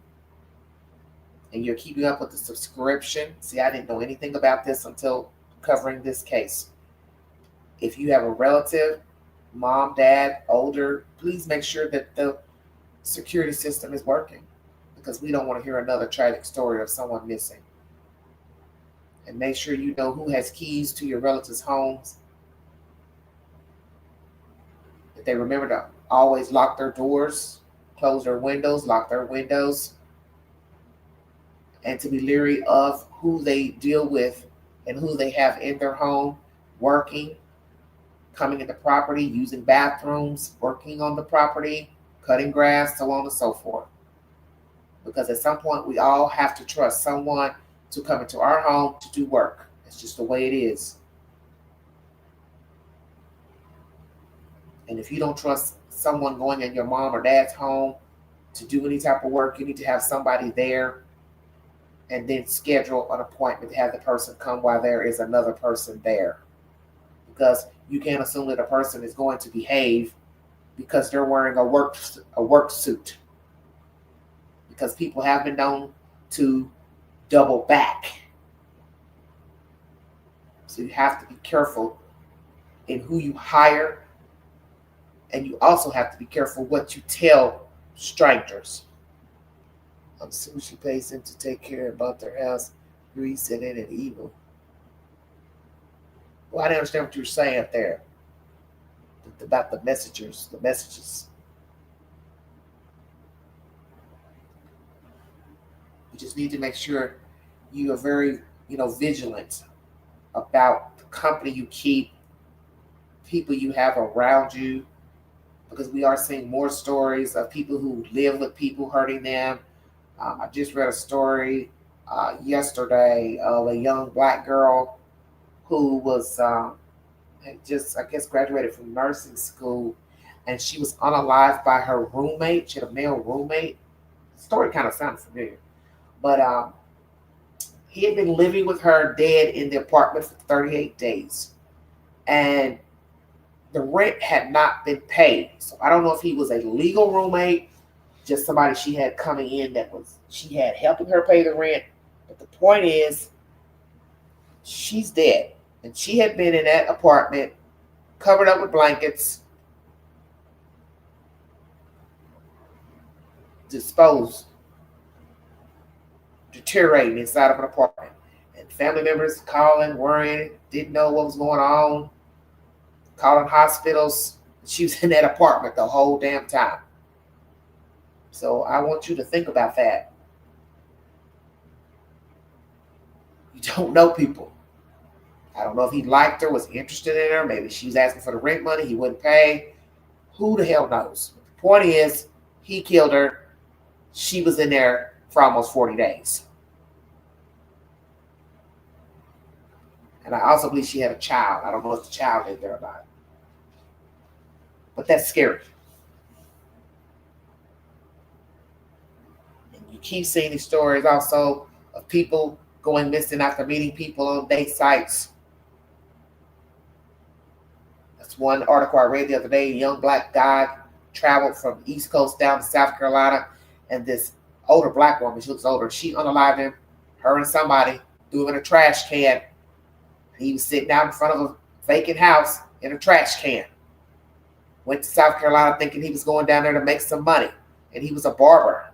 And you're keeping up with the subscription. See, I didn't know anything about this until covering this case. If you have a relative, mom, dad, older, please make sure that the security system is working, because we don't want to hear another tragic story of someone missing. And make sure you know who has keys to your relatives' homes. That they remember to always lock their doors, close their windows, lock their windows, and to be leery of who they deal with and who they have in their home, working, coming into property, using bathrooms, working on the property, cutting grass, so on and so forth. Because at some point, we all have to trust someone to come into our home to do work. It's just the way it is. And if you don't trust someone going in your mom or dad's home to do any type of work, you need to have somebody there and then schedule an appointment to have the person come while there is another person there. Because you can't assume that a person is going to behave because they're wearing a work suit. Because people have been known to double back. So you have to be careful in who you hire, and you also have to be careful what you tell strangers. I'm assuming she pays them to take care about their house, grease and in it evil. Well, I didn't understand what you were saying up there about the messages. You just need to make sure you are very, vigilant about the company you keep, people you have around you, because we are seeing more stories of people who live with people hurting them. I just read a story yesterday of a young black girl who was had just, I guess, graduated from nursing school, and she was unalived by her roommate. She had a male roommate. The story kind of sounds familiar, but he had been living with her dead in the apartment for 38 days, and the rent had not been paid. So I don't know if he was a legal roommate, just somebody she had coming in she had helping her pay the rent. But the point is, she's dead. And she had been in that apartment covered up with blankets, disposed, deteriorating inside of an apartment. And family members calling, worrying, didn't know what was going on, calling hospitals. She was in that apartment the whole damn time. So I want you to think about that. You don't know people. I don't know if he liked her, was interested in her. Maybe she was asking for the rent money. He wouldn't pay. Who the hell knows? The point is, he killed her. She was in there for almost 40 days. And I also believe she had a child. I don't know what the child did there about it. But that's scary. And you keep seeing these stories also of people going missing after meeting people on date sites. That's one article I read the other day. A young black guy traveled from the East Coast down to South Carolina, and this older black woman, she looks older, she unalived him, her and somebody, threw him in a trash can. He was sitting out in front of a vacant house in a trash can. Went to South Carolina thinking he was going down there to make some money, and he was a barber.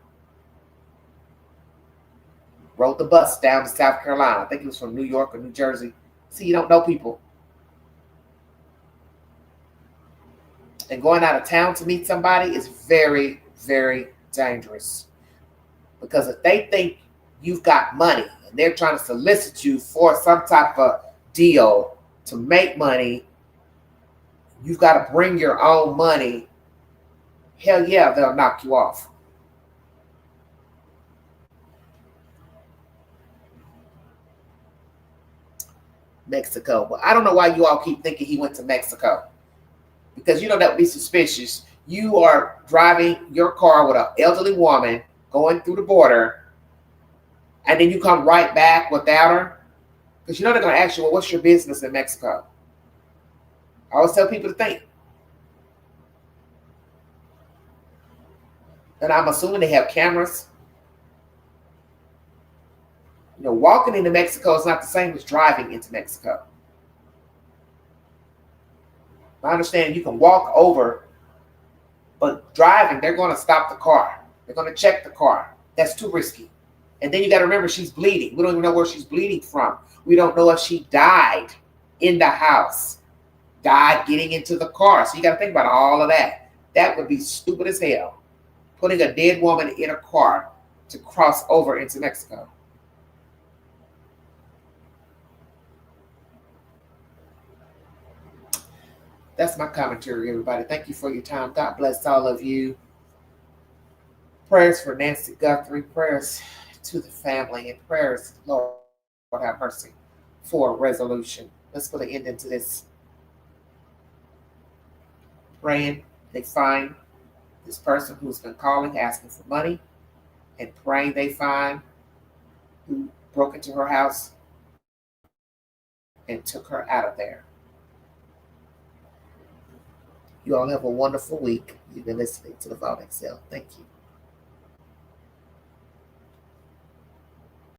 Rode the bus down to South Carolina. I think he was from New York or New Jersey. See, you don't know people. And going out of town to meet somebody is very, very dangerous. Because if they think you've got money and they're trying to solicit you for some type of deal to make money, you've got to bring your own money. Hell yeah, they'll knock you off. Mexico. But I don't know why you all keep thinking he went to Mexico. Because that would be suspicious. You are driving your car with an elderly woman going through the border, and then you come right back without her. Because they're going to ask you, well, what's your business in Mexico? I always tell people to think. And I'm assuming they have cameras. Walking into Mexico is not the same as driving into Mexico. I understand you can walk over, but driving, they're going to stop the car. They're going to check the car. That's too risky. And then you got to remember, she's bleeding. We don't even know where she's bleeding from. We don't know if she died in the house, died getting into the car. So you got to think about all of that. That would be stupid as hell, putting a dead woman in a car to cross over into Mexico. That's my commentary, everybody. Thank you for your time. God bless all of you. Prayers for Nancy Guthrie. Prayers to the family. And prayers, Lord have mercy, for a resolution. Let's put an end into this. Praying they find this person who's been calling, asking for money, and praying they find who broke into her house and took her out of there. You all have a wonderful week. You've been listening to the Vault Excel. Thank you.